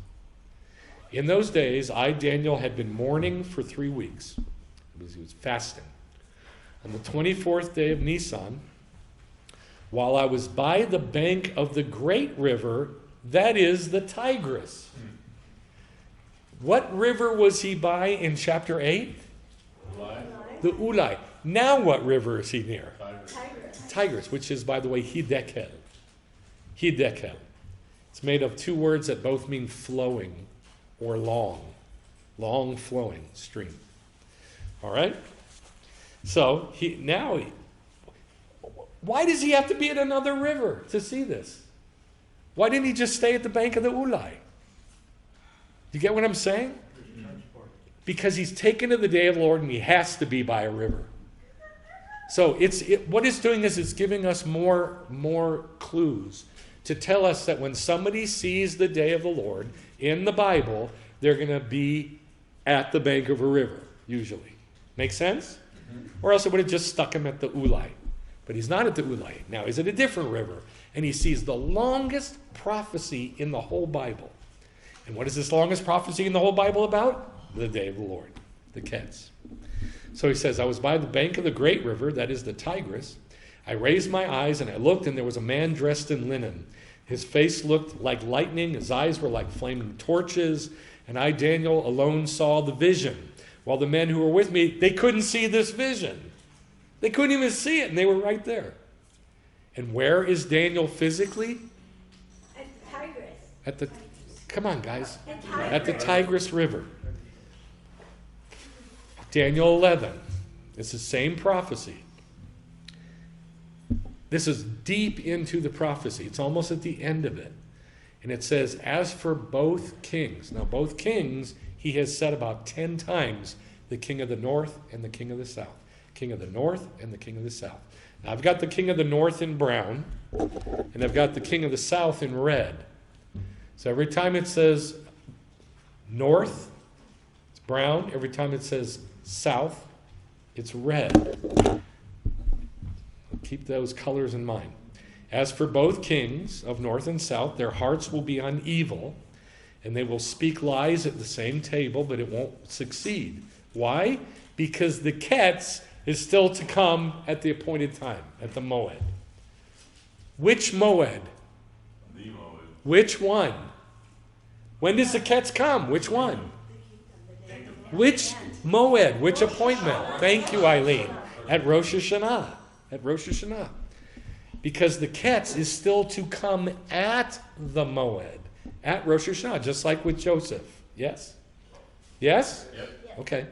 In those days, I, Daniel, had been mourning for 3 weeks. He was fasting. On the 24th day of Nisan, while I was by the bank of the great river, that is the Tigris. What river was he by in chapter 8? Ulai. The Ulai. Now what river is he near? Tigris. Tigris, which is, by the way, Hidekel. Hidekel. It's made of 2 words that both mean flowing or long. Long flowing stream. All right? So, why does he have to be at another river to see this? Why didn't he just stay at the bank of the Ulai? You get what I'm saying? Because he's taken to the day of the Lord and he has to be by a river. So what it's doing is it's giving us more clues to tell us that when somebody sees the day of the Lord in the Bible, they're going to be at the bank of a river, usually. Make sense? Or else it would have just stuck him at the Ulai. But he's not at the Ulai. Now he's at a different river. And he sees the longest prophecy in the whole Bible. And what is this longest prophecy in the whole Bible about? The day of the Lord, the Ketz. So he says, I was by the bank of the great river, that is the Tigris. I raised my eyes and I looked, and there was a man dressed in linen. His face looked like lightning, his eyes were like flaming torches, and I, Daniel, alone saw the vision. While the men who were with me, they couldn't see this vision. They couldn't even see it, and they were right there. And where is Daniel physically? At Tigris. At the, come on guys, At at the Tigris River. Daniel 11. It's the same prophecy. This is deep into the prophecy. It's almost at the end of it. And it says, as for both kings. Now, both kings, he has said about 10 times, the king of the north and the king of the south. King of the north and the king of the south. Now, I've got the king of the north in brown, and I've got the king of the south in red. So every time it says north, it's brown. Every time it says south, it's red. Keep those colors in mind. As for both kings of north and south, their hearts will be on evil, and they will speak lies at the same table, but it won't succeed. Why? Because the Ketz is still to come at the appointed time, at the Moed. Which Moed? The Moed. Which one? When does the Ketz come? Which one? Which Moed? Which appointment? Thank you, Eileen. At Rosh Hashanah. At Rosh Hashanah. Because the Ketz is still to come at the Moed. At Rosh Hashanah, just like with Joseph. Yes? Yes? Yep. Okay.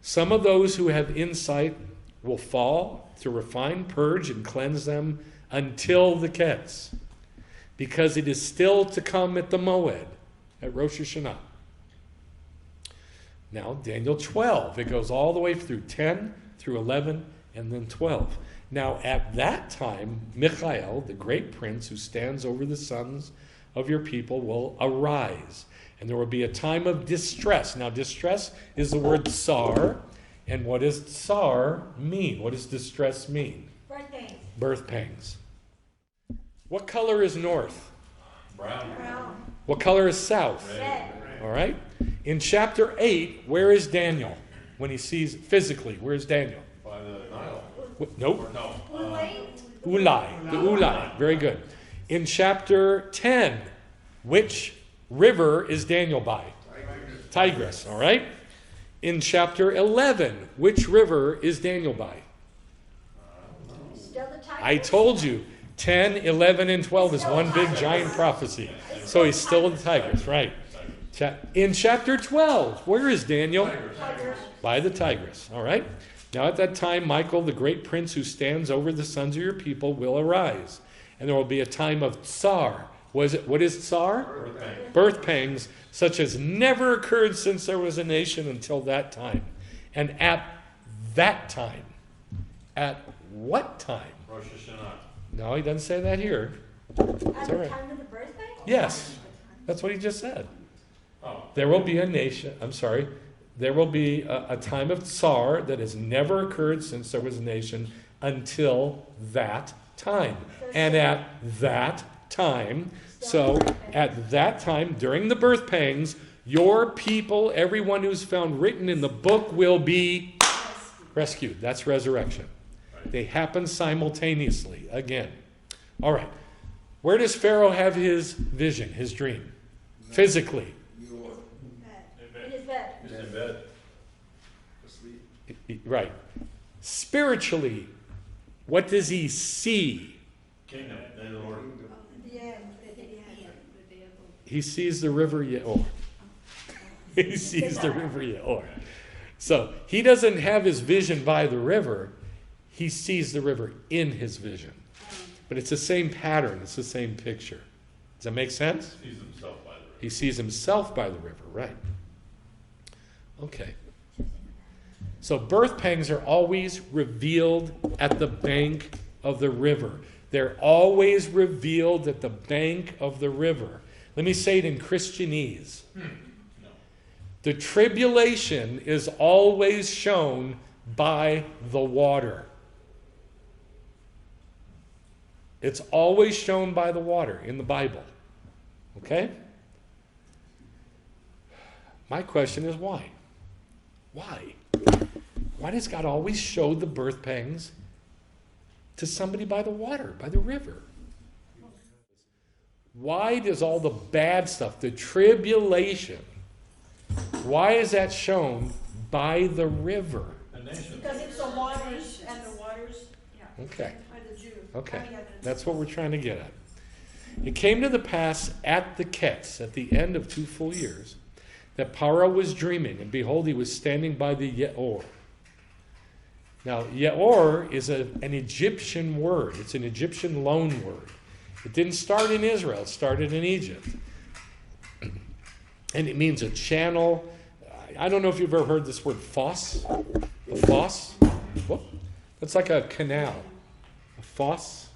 Some of those who have insight will fall to refine, purge, and cleanse them until the Ketz. Because it is still to come at the Moed. At Rosh Hashanah. Now, Daniel 12. It goes all the way through 10, through 11, and then 12. Now, at that time, Michael, the great prince who stands over the sons of your people, will arise. And there will be a time of distress. Now, distress is the word tsar. And what does tsar mean? What does distress mean? Birth pains. Birth pangs. What color is north? Brown. Brown. What color is south? Red. All right. In chapter 8, where is Daniel? When he sees physically, where is Daniel? By the Nile. Nope. Or no. Ulai. Ulai. The Ulai. Very good. In chapter 10, which river is Daniel by? Tigris. All right. In chapter 11, which river is Daniel by? Still the Tigris? I told you. 10, 11, and 12 is one big giant prophecy. So he's still in the Tigris, right. In chapter 12, where is Daniel? Tigris. By the Tigris, all right? Now at that time, Michael, the great prince who stands over the sons of your people, will arise. And there will be a time of tsar. What is tsar? Birth pangs. Birth pangs, such as never occurred since there was a nation until that time. And at that time, at what time? Rosh Hashanah. No, he doesn't say that here. At all the right. time of the birthday? Yes, that's what he just said. Oh. There will be a nation, there will be a time of tsar that has never occurred since there was a nation until that time. And at that time, during the birth pangs, your people, everyone who's found written in the book, will be rescued. That's resurrection. They happen simultaneously again. All right. Where does Pharaoh have his vision, his dream? Physically. In his bed. He's in bed. Right. Spiritually, what does he see? Kingdom. Then the Lord. The end. He sees the river Yeor. He sees the river Yeor. So he doesn't have his vision by the river. He sees the river in his vision. But it's the same pattern. It's the same picture. Does that make sense? Sees himself by the river. He sees himself by the river, right. Okay. So birth pangs are always revealed at the bank of the river. They're always revealed at the bank of the river. Let me say it in Christianese. No. The tribulation is always shown by the water. It's always shown by the water in the Bible. Okay? My question is why? Why? Why does God always show the birth pangs to somebody by the water, by the river? Why does all the bad stuff, the tribulation, why is that shown by the river? The nation. Because it's the waters and the waters Okay. are the Jews. Okay, that's what we're trying to get at. It came to the pass at the Ketz, at the end of 2 full years, that Paro was dreaming, and behold, he was standing by the Yeor. Now, Yeor is an Egyptian word. It's an Egyptian loan word. It didn't start in Israel. It started in Egypt. And it means a channel. I don't know if you've ever heard this word fosse. A fosse? Whoop. That's like a canal. A fosse.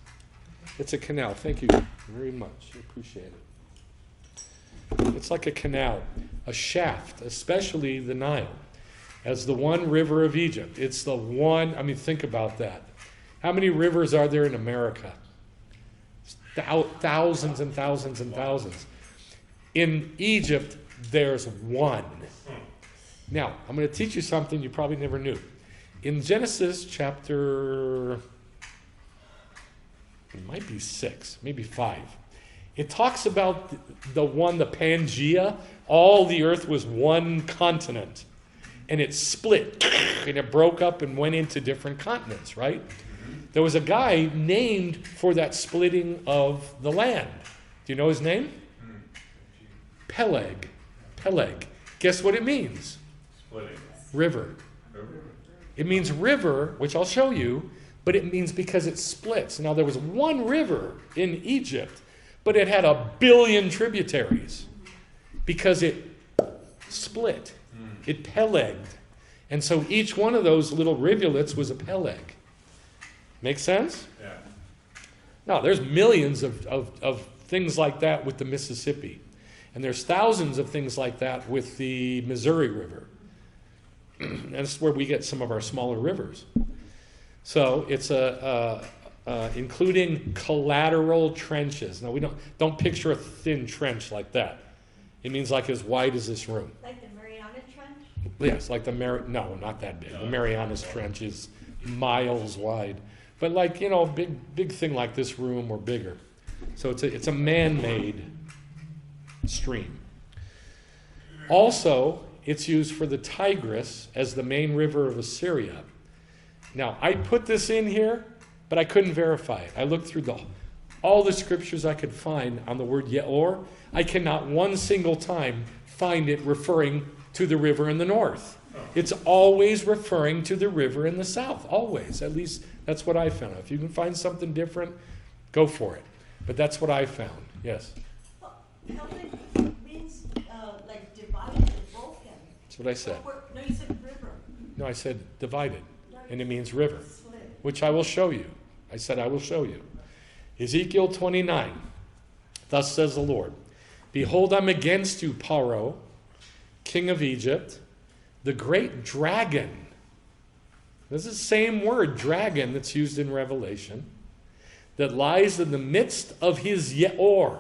It's a canal. Thank you very much. I appreciate it. It's like a canal. A shaft, especially the Nile, as the one river of Egypt. It's the one, think about that. How many rivers are there in America? Thousands and thousands and thousands. In Egypt, there's one. Now, I'm going to teach you something you probably never knew. In Genesis chapter, it might be 6, maybe 5, it talks about the Pangea. All the earth was one continent. And it split, and it broke up and went into different continents, right? There was a guy named for that splitting of the land. Do you know his name? Peleg. Peleg. Guess what it means? Splitting. River. It means river, which I'll show you, but it means because it splits. Now, there was one river in Egypt, but it had 1 billion tributaries because it split. It pelegged. And so each one of those little rivulets was a peleg. Make sense? Yeah. Now, there's millions of things like that with the Mississippi. And there's thousands of things like that with the Missouri River. And that's where we get some of our smaller rivers. So it's including collateral trenches. Now, we don't picture a thin trench like that. It means like as wide as this room. Like the Mariana Trench? Yes, like no, not that big. The Marianas Trench is miles wide. But like, big thing like this room or bigger. So it's a man-made stream. Also, it's used for the Tigris as the main river of Assyria. Now, I put this in here, but I couldn't verify it. I looked through all the scriptures I could find on the word Yeor. I cannot one single time find it referring to the river in the north. It's always referring to the river in the south, always. At least that's what I found. If you can find something different, go for it. But that's what I found, yes. Well, Celtic means like divided or broken. That's what I said. No, you said river. No, I said divided, and it means river, Split. which I will show you. I said I will show you. Ezekiel 29, thus says the Lord, behold, I'm against you, Paro, king of Egypt, the great dragon. This is the same word, dragon, that's used in Revelation, that lies in the midst of his Yeor.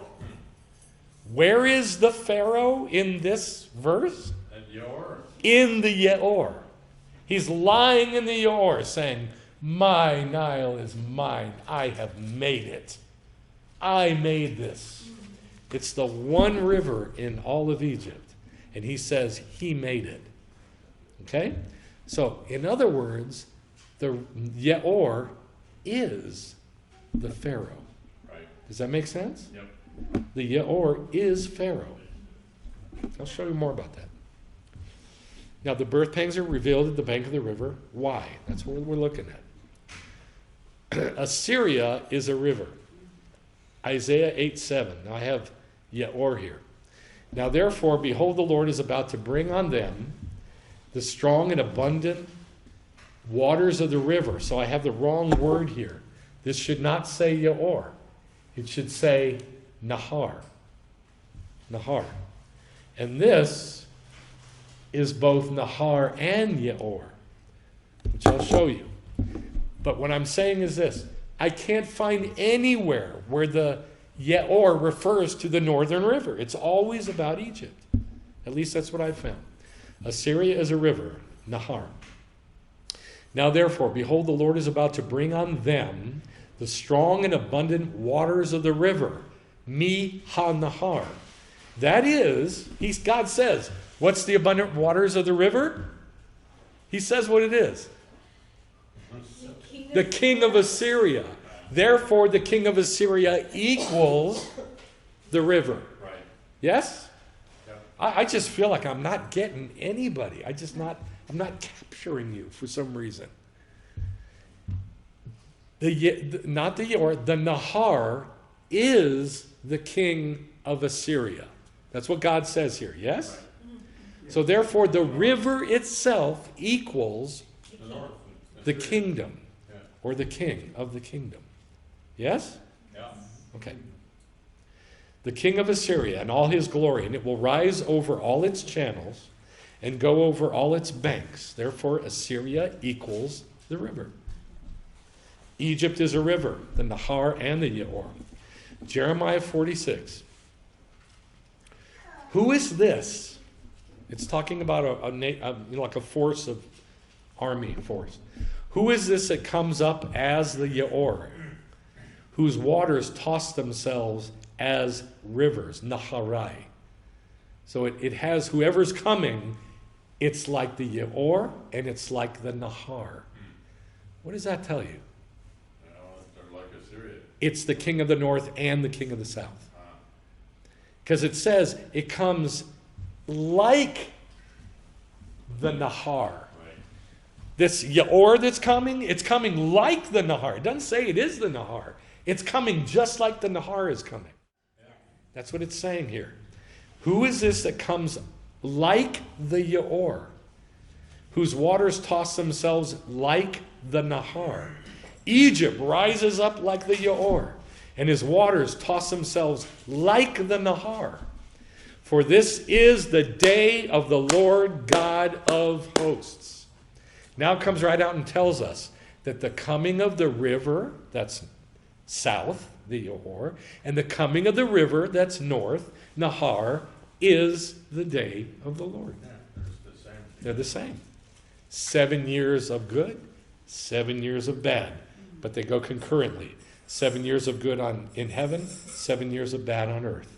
Where is the Pharaoh in this verse? And your, In the Yeor. He's lying in the Yeor saying, my Nile is mine. I have made it. I made this. It's the one river in all of Egypt. And he says he made it. Okay? So, in other words, the Yeor is the Pharaoh. right, Does that make sense? yep. The Yeor is Pharaoh. I'll show you more about that. Now, the birth pangs are revealed at the bank of the river. Why? That's what we're looking at. Assyria is a river. Isaiah 8:7. Now, I have Yeor here. Now, therefore, behold, the Lord is about to bring on them the strong and abundant waters of the river. So I have the wrong word here. This should not say Yeor. It should say Nahar. Nahar. And this is both Nahar and Yeor, which I'll show you. But what I'm saying is this. I can't find anywhere where the Yeor refers to the northern river. It's always about Egypt. At least that's what I found. Assyria is a river, Nahar. Now therefore, behold, the Lord is about to bring on them the strong and abundant waters of the river, Mi ha-Nahar. That is, God says, what's the abundant waters of the river? He says what it is. The king of Assyria. Therefore, the king of Assyria equals the river. Right. Yes? Yep. I just feel like I'm not getting anybody. I'm not capturing you for some reason. Not the Yeor, the Nahar is the king of Assyria. That's what God says here, yes? Right. So therefore, the river itself equals The north. the kingdom, Yeah. or the king of the kingdom. Yes? Yeah. Okay. The king of Assyria and all his glory, and it will rise over all its channels and go over all its banks. Therefore, Assyria equals the river. Egypt is a river, the Nahar and the Yeor. Jeremiah 46. Who is this? It's talking about like a force of army force. Who is this that comes up as the Yeor, whose waters toss themselves as rivers, Naharai? So it has whoever's coming, it's like the Yeor and it's like the Nahar. What does that tell you? You know, they're like Assyria. It's the king of the north and the king of the south. Because it says it comes like the Nahar. Right. This Yeor that's coming, it's coming like the Nahar. It doesn't say it is the Nahar. It's coming just like the Nahar is coming. Yeah. That's what it's saying here. Who is this that comes like the Yeor, whose waters toss themselves like the Nahar? Egypt rises up like the Yeor, and his waters toss themselves like the Nahar. For this is the day of the Lord God of hosts. Now it comes right out and tells us that the coming of the river, that's south, the Yeor, and the coming of the river, that's north, Nahar, is the day of the Lord. Yeah, they're the same. They're the same. 7 years of good, 7 years of bad. but they go concurrently. 7 years of good in heaven, 7 years of bad on earth.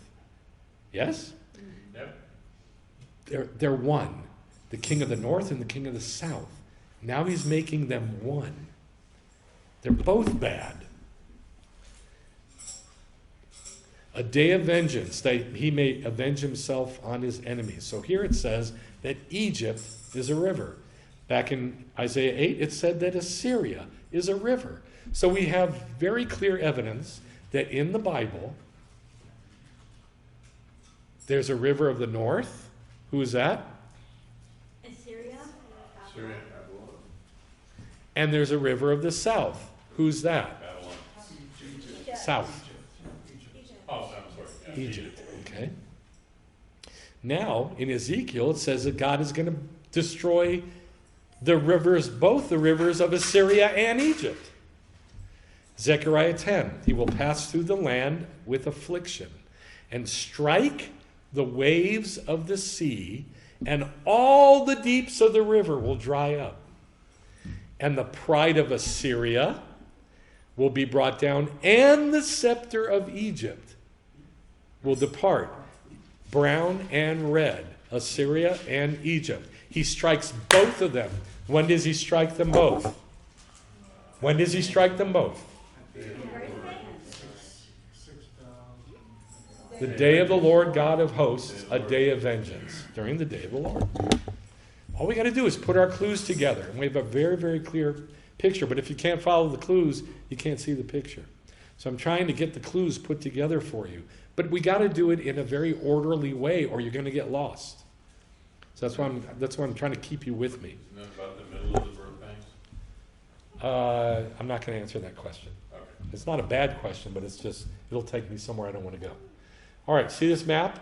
Yes? Yep. They're one. The king of the north and the king of the south. Now he's making them one. They're both bad. A day of vengeance, that he may avenge himself on his enemies. So here it says that Egypt is a river. Back in Isaiah 8, it said that Assyria is a river. So we have very clear evidence that in the Bible, there's a river of the north. Who is that? Assyria. Syria and Babylon. And there's a river of the south. Who's that? Babylon. Egypt. South. Egypt. Oh, I'm sorry. Yeah. Egypt. Okay. Now, in Ezekiel, it says that God is going to destroy the rivers, both the rivers of Assyria and Egypt. Zechariah 10, he will pass through the land with affliction and strike the waves of the sea, and all the deeps of the river will dry up. And the pride of Assyria will be brought down, and the scepter of Egypt will depart, brown and red, Assyria and Egypt. He strikes both of them. When does he strike them both? When does he strike them both? The day of the Lord God of hosts, a day of vengeance, during the day of the Lord. All we got to do is put our clues together, and we have a very, very clear picture. But if you can't follow the clues, you can't see the picture. So I'm trying to get the clues put together for you. But we got to do it in a very orderly way, or you're going to get lost. So that's why I'm trying to keep you with me. Isn't that about the middle of the birth pangs? I'm not going to answer that question. Okay. It's not a bad question, but it's just, it'll take me somewhere I don't want to go. All right, see this map?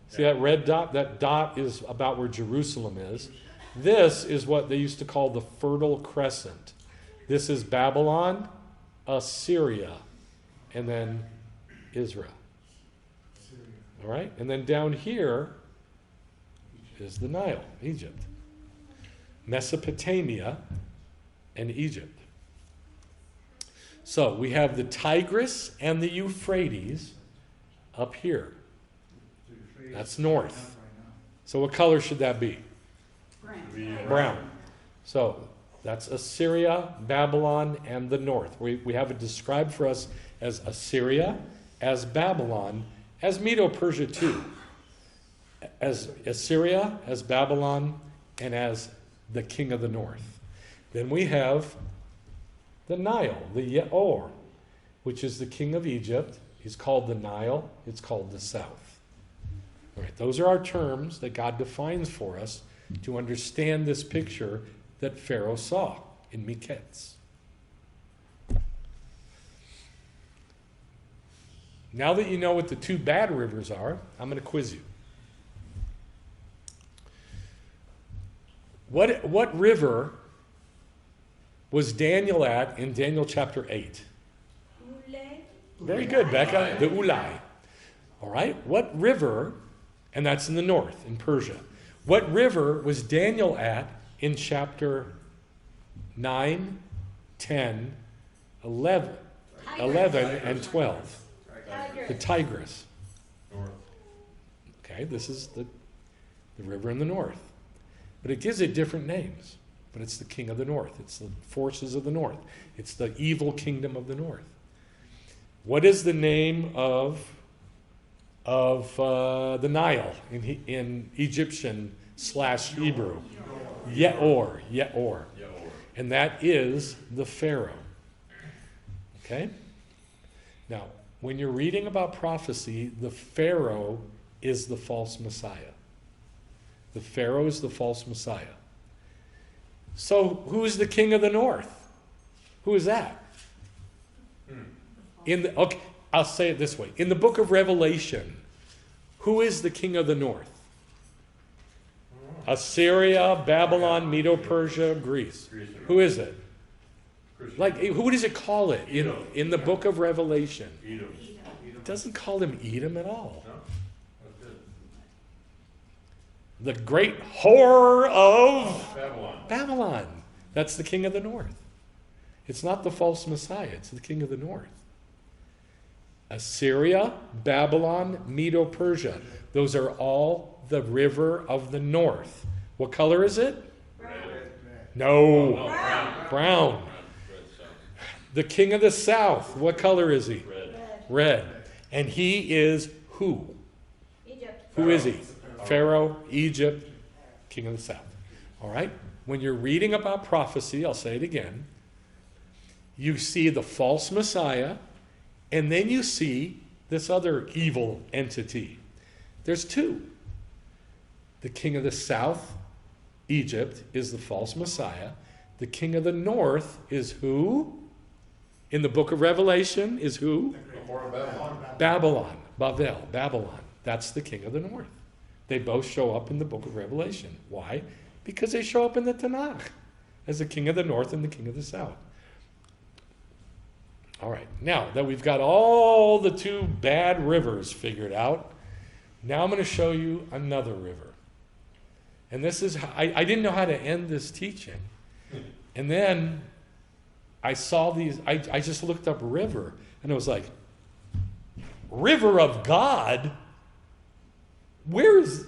See that red dot? That dot is about where Jerusalem is. This is what they used to call the Fertile Crescent. This is Babylon, Assyria, and then Israel. All right? And then down here is the Nile, Egypt. Mesopotamia and Egypt. So we have the Tigris and the Euphrates up here. That's north. So what color should that be? Brown. So that's Assyria, Babylon, and the north. We have it described for us as Assyria, as Babylon, as Medo-Persia too. As Assyria, as Babylon, and as the king of the north. Then we have the Nile, the Yeor, which is the king of Egypt. He's called the Nile. It's called the south. All right, those are our terms that God defines for us to understand this picture that Pharaoh saw in Mi Ketz. Now that you know what the two bad rivers are, I'm going to quiz you. What river was Daniel at in Daniel chapter 8? Very good, Becca. The Ulai. All right. What river, and that's in the north, in Persia. What river was Daniel at in chapter 9, 10, 11, 11 and 12? The Tigris. North. Okay, this is the river in the north. But it gives it different names. But it's the king of the north. It's the forces of the north. It's the evil kingdom of the north. What is the name of the Nile in Egyptian / Hebrew? Yeor. Yeah. And that is the Pharaoh. Okay? Now, when you're reading about prophecy, the Pharaoh is the false Messiah. The Pharaoh is the false Messiah. So, who is the king of the north? Who is that? Okay, I'll say it this way. In the book of Revelation, who is the king of the north? Assyria, Babylon, Medo-Persia, Greece. Who is it? Like, who does it call it in the book of Revelation? Edom. It doesn't call him Edom at all. No? That's good. The great whore of Babylon. Babylon. That's the king of the north. It's not the false Messiah, it's the king of the north. Assyria, Babylon, Medo-Persia. Those are all the river of the north. What color is it? No. Brown. Red south. The king of the south, what color is he? Red. Red. And he is who? Egypt. Who is he? Pharaoh, Egypt, king of the south. All right? When you're reading about prophecy, I'll say it again, you see the false Messiah, and then you see this other evil entity. There's two. The king of the south, Egypt, is the false Messiah. The king of the north is who? In the book of Revelation is who? Babylon. Babylon. That's the king of the north. They both show up in the book of Revelation. Why? Because they show up in the Tanakh as the king of the north and the king of the south. All right, now that we've got all the two bad rivers figured out, now I'm going to show you another river. And this is, I didn't know how to end this teaching. And then I saw these, I just looked up river, and it was like, river of God? Where is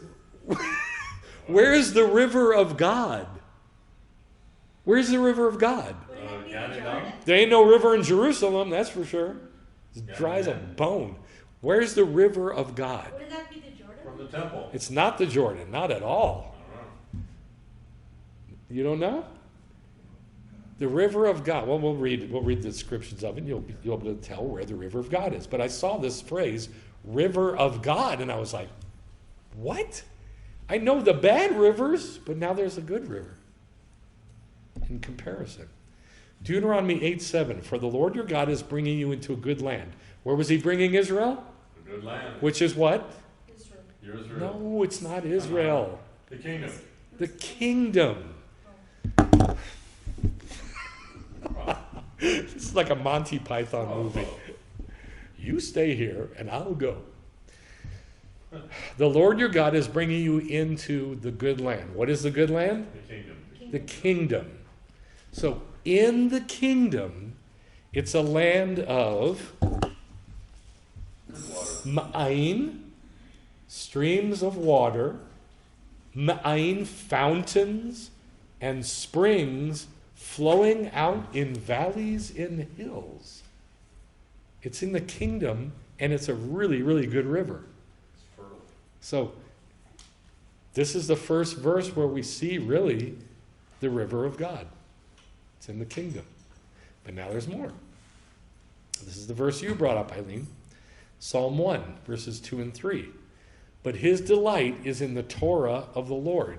the river of God? Where's the river of God? Wouldn't that be the Galilee? Jordan? There ain't no river in Jerusalem, that's for sure. It's dry as a bone. Where's the river of God? Wouldn't that be the Jordan? From the temple. It's not the Jordan, not at all. I don't know. You don't know? The river of God. Well, we'll read the descriptions of it, and you'll be able to tell where the river of God is. But I saw this phrase, river of God, and I was like, what? I know the bad rivers, but now there's a good river in comparison. Deuteronomy 8:7, for the Lord your God is bringing you into a good land. Where was he bringing Israel? The good land. Which is what? Israel. You're Israel. No, it's not Israel. The kingdom. The kingdom. This is like a Monty Python movie. You stay here and I'll go. The Lord your God is bringing you into the good land. What is the good land? The kingdom. The kingdom. So in the kingdom, it's a land of Good water. ma'ain, streams of water, ma'ain, fountains and springs flowing out in valleys and hills. It's in the kingdom, and it's a really, really good river. It's fertile. So this is the first verse where we see really the river of God. It's in the kingdom. But now there's more. This is the verse you brought up, Eileen. Psalm 1, verses 2 and 3. But his delight is in the Torah of the Lord.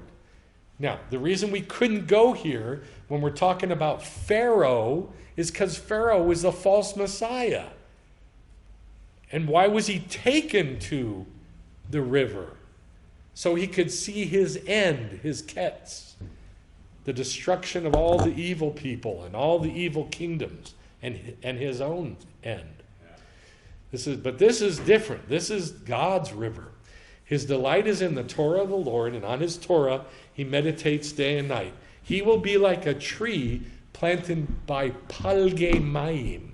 Now, the reason we couldn't go here when we're talking about Pharaoh is because Pharaoh was the false Messiah. And why was he taken to the river? So he could see his end, his Ketz, the destruction of all the evil people and all the evil kingdoms, and his own end. But this is different. This is God's river. His delight is in the Torah of the Lord, and on his Torah he meditates day and night. He will be like a tree planted by palgei mayim.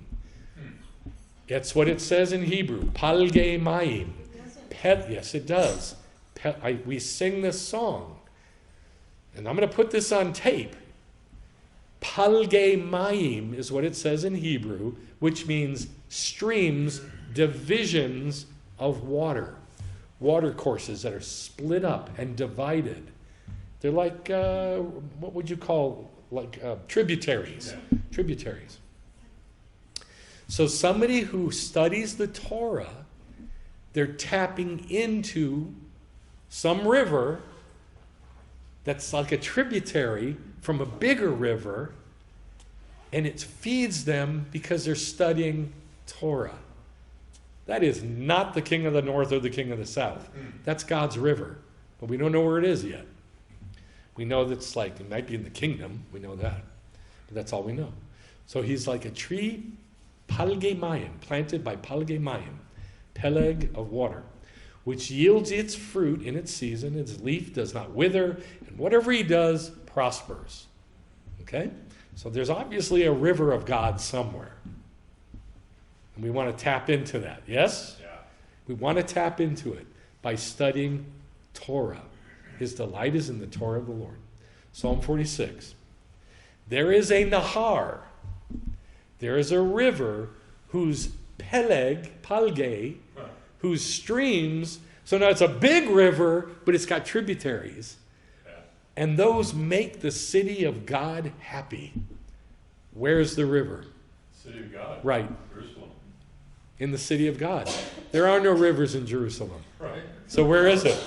That's what it says in Hebrew, palgei mayim. Yes, it does. We sing this song. And I'm going to put this on tape. Palgei mayim is what it says in Hebrew, which means streams, divisions of water. Water courses that are split up and divided. They're like, what would you call, like tributaries. Yeah. Tributaries. So somebody who studies the Torah, they're tapping into some river that's like a tributary from a bigger river, and it feeds them because they're studying Torah. That is not the king of the north or the king of the south. That's God's river, but we don't know where it is yet. We know that's like, it might be in the kingdom, we know that, but that's all we know. So he's like a tree, palgei mayim, planted by palgei mayim, peleg of water, which yields its fruit in its season, its leaf does not wither, and whatever he does prospers. Okay? So there's obviously a river of God somewhere. And we want to tap into that, yes? Yeah. We want to tap into it by studying Torah. His delight is in the Torah of the Lord. Psalm 46. There is a Nahar. There is a river whose palge, whose streams, so now it's a big river, but it's got tributaries. Yeah. And those make the city of God happy. Where's the river? City of God. Right, Jerusalem. in the city of God. There are no rivers in Jerusalem. Right. So where is it?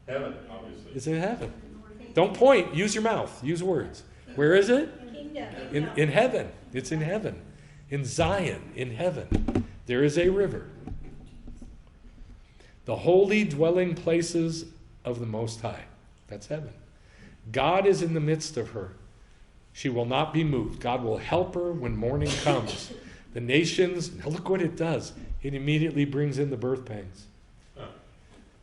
Heaven, obviously. It's in heaven. Don't point. Use your mouth. Use words. Where is it? Kingdom. In heaven. It's in heaven. In Zion, in heaven. There is a river. The holy dwelling places of the Most High. That's heaven. God is in the midst of her. She will not be moved. God will help her when morning comes. The nations, now look what it does. It immediately brings in the birth pangs.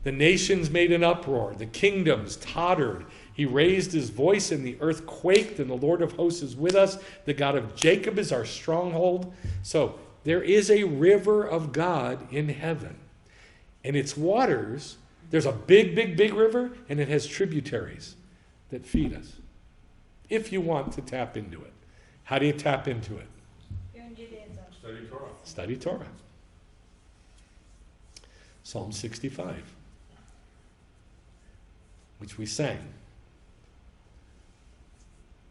The nations made an uproar. The kingdoms tottered. He raised his voice and the earth quaked, and the Lord of hosts is with us. The God of Jacob is our stronghold. So there is a river of God in heaven. And its waters, there's a big, big, big river, and it has tributaries that feed us. If you want to tap into it. How do you tap into it? You're in Judaism. Study Torah. Study Torah. Psalm 65, which we sang.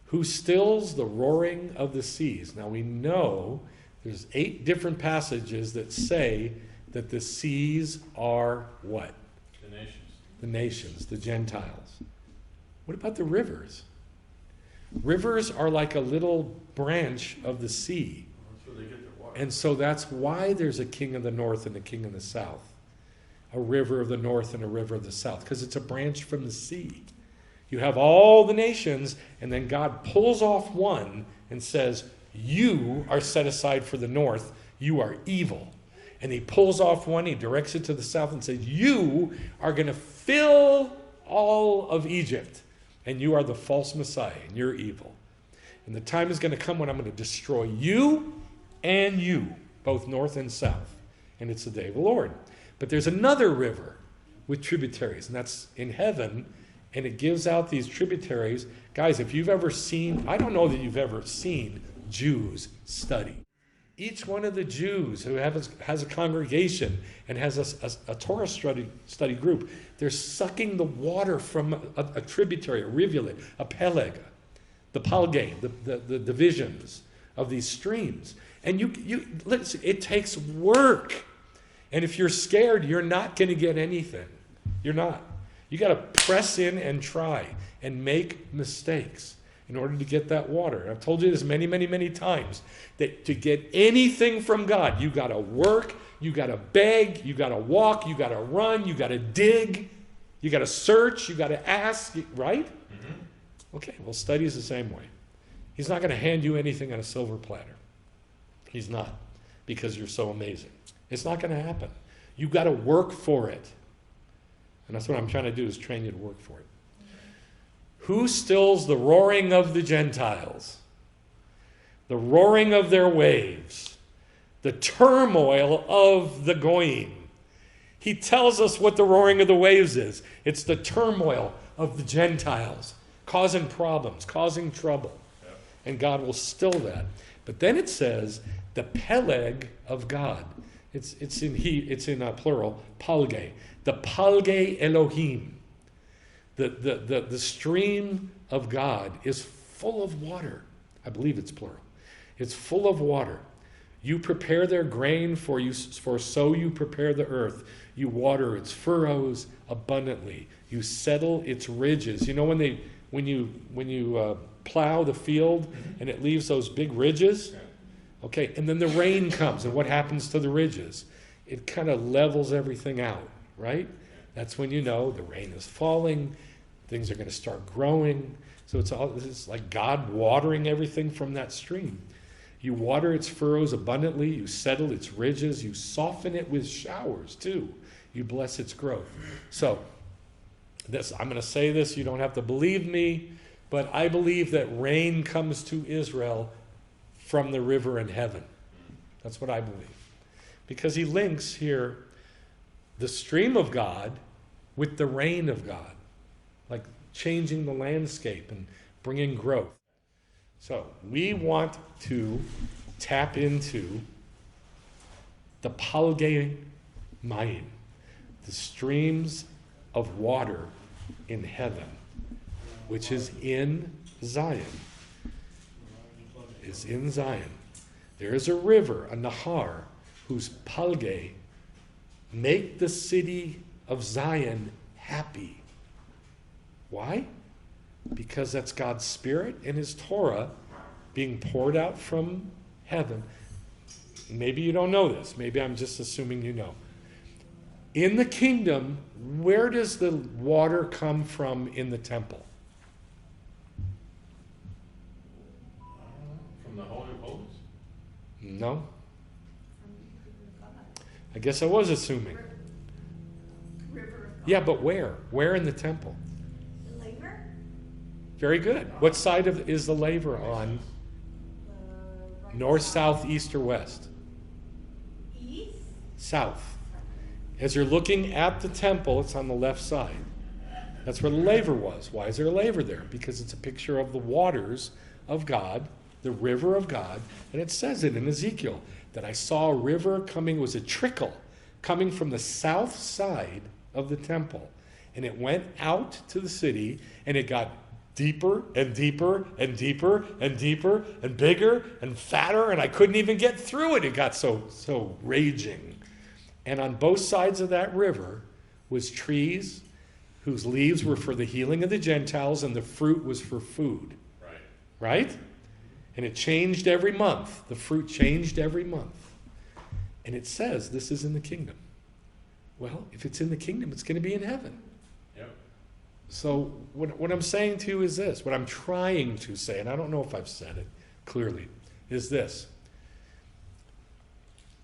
Who stills the roaring of the seas? Now we know there's 8 different passages that say that the seas are what? The nations. The nations, the Gentiles. What about the rivers? Rivers are like a little branch of the sea. That's where they get their water. And so that's why there's a king of the north and a king of the south. A river of the north and a river of the south. Because it's a branch from the sea. You have all the nations, and then God pulls off one and says, you are set aside for the north. You are evil. And he pulls off one, he directs it to the south and says, you are going to fill all of Egypt. And you are the false Messiah, and you're evil. And the time is going to come when I'm going to destroy you and you, both north and south. And it's the day of the Lord. But there's another river with tributaries, and that's in heaven, and it gives out these tributaries. Guys, if you've ever seen, I don't know that you've ever seen Jews study. Each one of the Jews who has a congregation and has a Torah study group, they're sucking the water from a tributary, a rivulet, a peleg, the palge, the divisions of these streams. And listen, it takes work. And if you're scared, you're not going to get anything. You're not. You got to press in and try and make mistakes in order to get that water. And I've told you this many, many, many times, that to get anything from God, you got to work, you got to beg, you got to walk, you got to run, you got to dig, you got to search, you got to ask, right? Mm-hmm. Okay, well, study is the same way. He's not going to hand you anything on a silver platter. He's not, because you're so amazing. It's not going to happen. You got to work for it. And that's what I'm trying to do, is train you to work for it. Who stills the roaring of the Gentiles? The roaring of their waves, the turmoil of the goyim. He tells us what the roaring of the waves is. It's the turmoil of the Gentiles, causing problems, causing trouble. Yep. And God will still that. But then it says, the peleg of God. It's in plural, palge. The palge Elohim. The stream of God is full of water. I believe it's plural. It's full of water. You prepare their grain for so you prepare the earth. You water its furrows abundantly. You settle its ridges. You know when you plow the field and it leaves those big ridges? Okay, and then the rain comes, and what happens to the ridges? It kind of levels everything out, right? That's when you know the rain is falling, things are going to start growing. So it's like God watering everything from that stream. You water its furrows abundantly, you settle its ridges, you soften it with showers too. You bless its growth. So, I'm going to say this, you don't have to believe me, But I believe that rain comes to Israel from the river in heaven. That's what I believe. Because he links here the stream of God with the rain of God, like changing the landscape and bringing growth. So we want to tap into the palgei mayim, the streams of water in heaven, which is in Zion. Is in Zion. There is a river, a nahar, whose palgei make the city of Zion happy. Why? Because that's God's Spirit and His Torah being poured out from heaven. Maybe you don't know this. Maybe I'm just assuming you know. In the kingdom, where does the water come from in the temple? From the Holy of Holies? No? I guess I was assuming. River of God. Yeah, but where? Where in the temple? The laver? Very good. What side is the laver on? Right North, side. south, east, or west? East? South. As you're looking at the temple, it's on the left side. That's where the laver was. Why is there a laver there? Because it's a picture of the waters of God, the river of God, and it says it in Ezekiel, that I saw a river coming, it was a trickle, coming from the south side of the temple. And it went out to the city, and it got deeper and deeper and deeper and deeper and bigger and fatter, and I couldn't even get through it. It got so raging. And on both sides of that river was trees whose leaves were for the healing of the Gentiles and the fruit was for food. Right. Right? And it changed every month. The fruit changed every month. And it says this is in the kingdom. Well, if it's in the kingdom, it's going to be in heaven. Yep. So what I'm saying to you is this, what I'm trying to say, and I don't know if I've said it clearly, is this.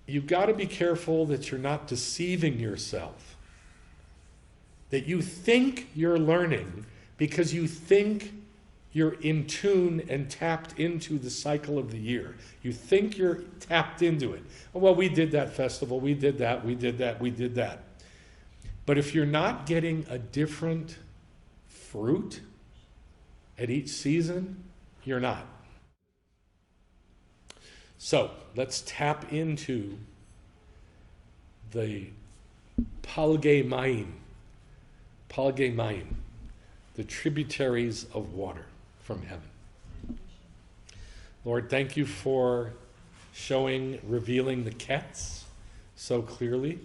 You've got to be careful that you're not deceiving yourself. That you think you're learning because you think you're in tune and tapped into the cycle of the year. You think you're tapped into it. Oh, well, we did that festival, we did that, we did that, we did that. But if you're not getting a different fruit at each season, you're not. So let's tap into the palgei mayim, the tributaries of water from heaven. Lord, thank you for revealing the Ketz so clearly.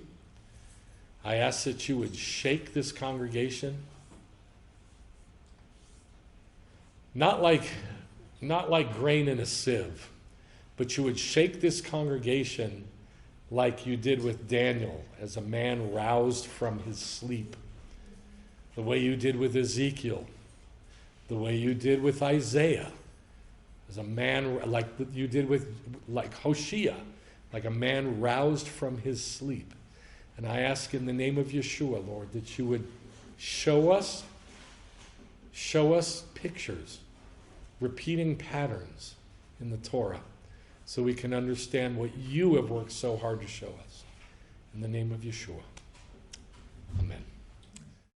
I ask that you would shake this congregation, not like grain in a sieve, but you would shake this congregation like you did with Daniel as a man roused from his sleep, the way you did with Ezekiel, the way you did with Isaiah, as a man like you did with Hosea, like a man roused from his sleep. And I ask in the name of Yeshua, Lord, that you would show us pictures, repeating patterns in the Torah, so we can understand what you have worked so hard to show us. In the name of Yeshua.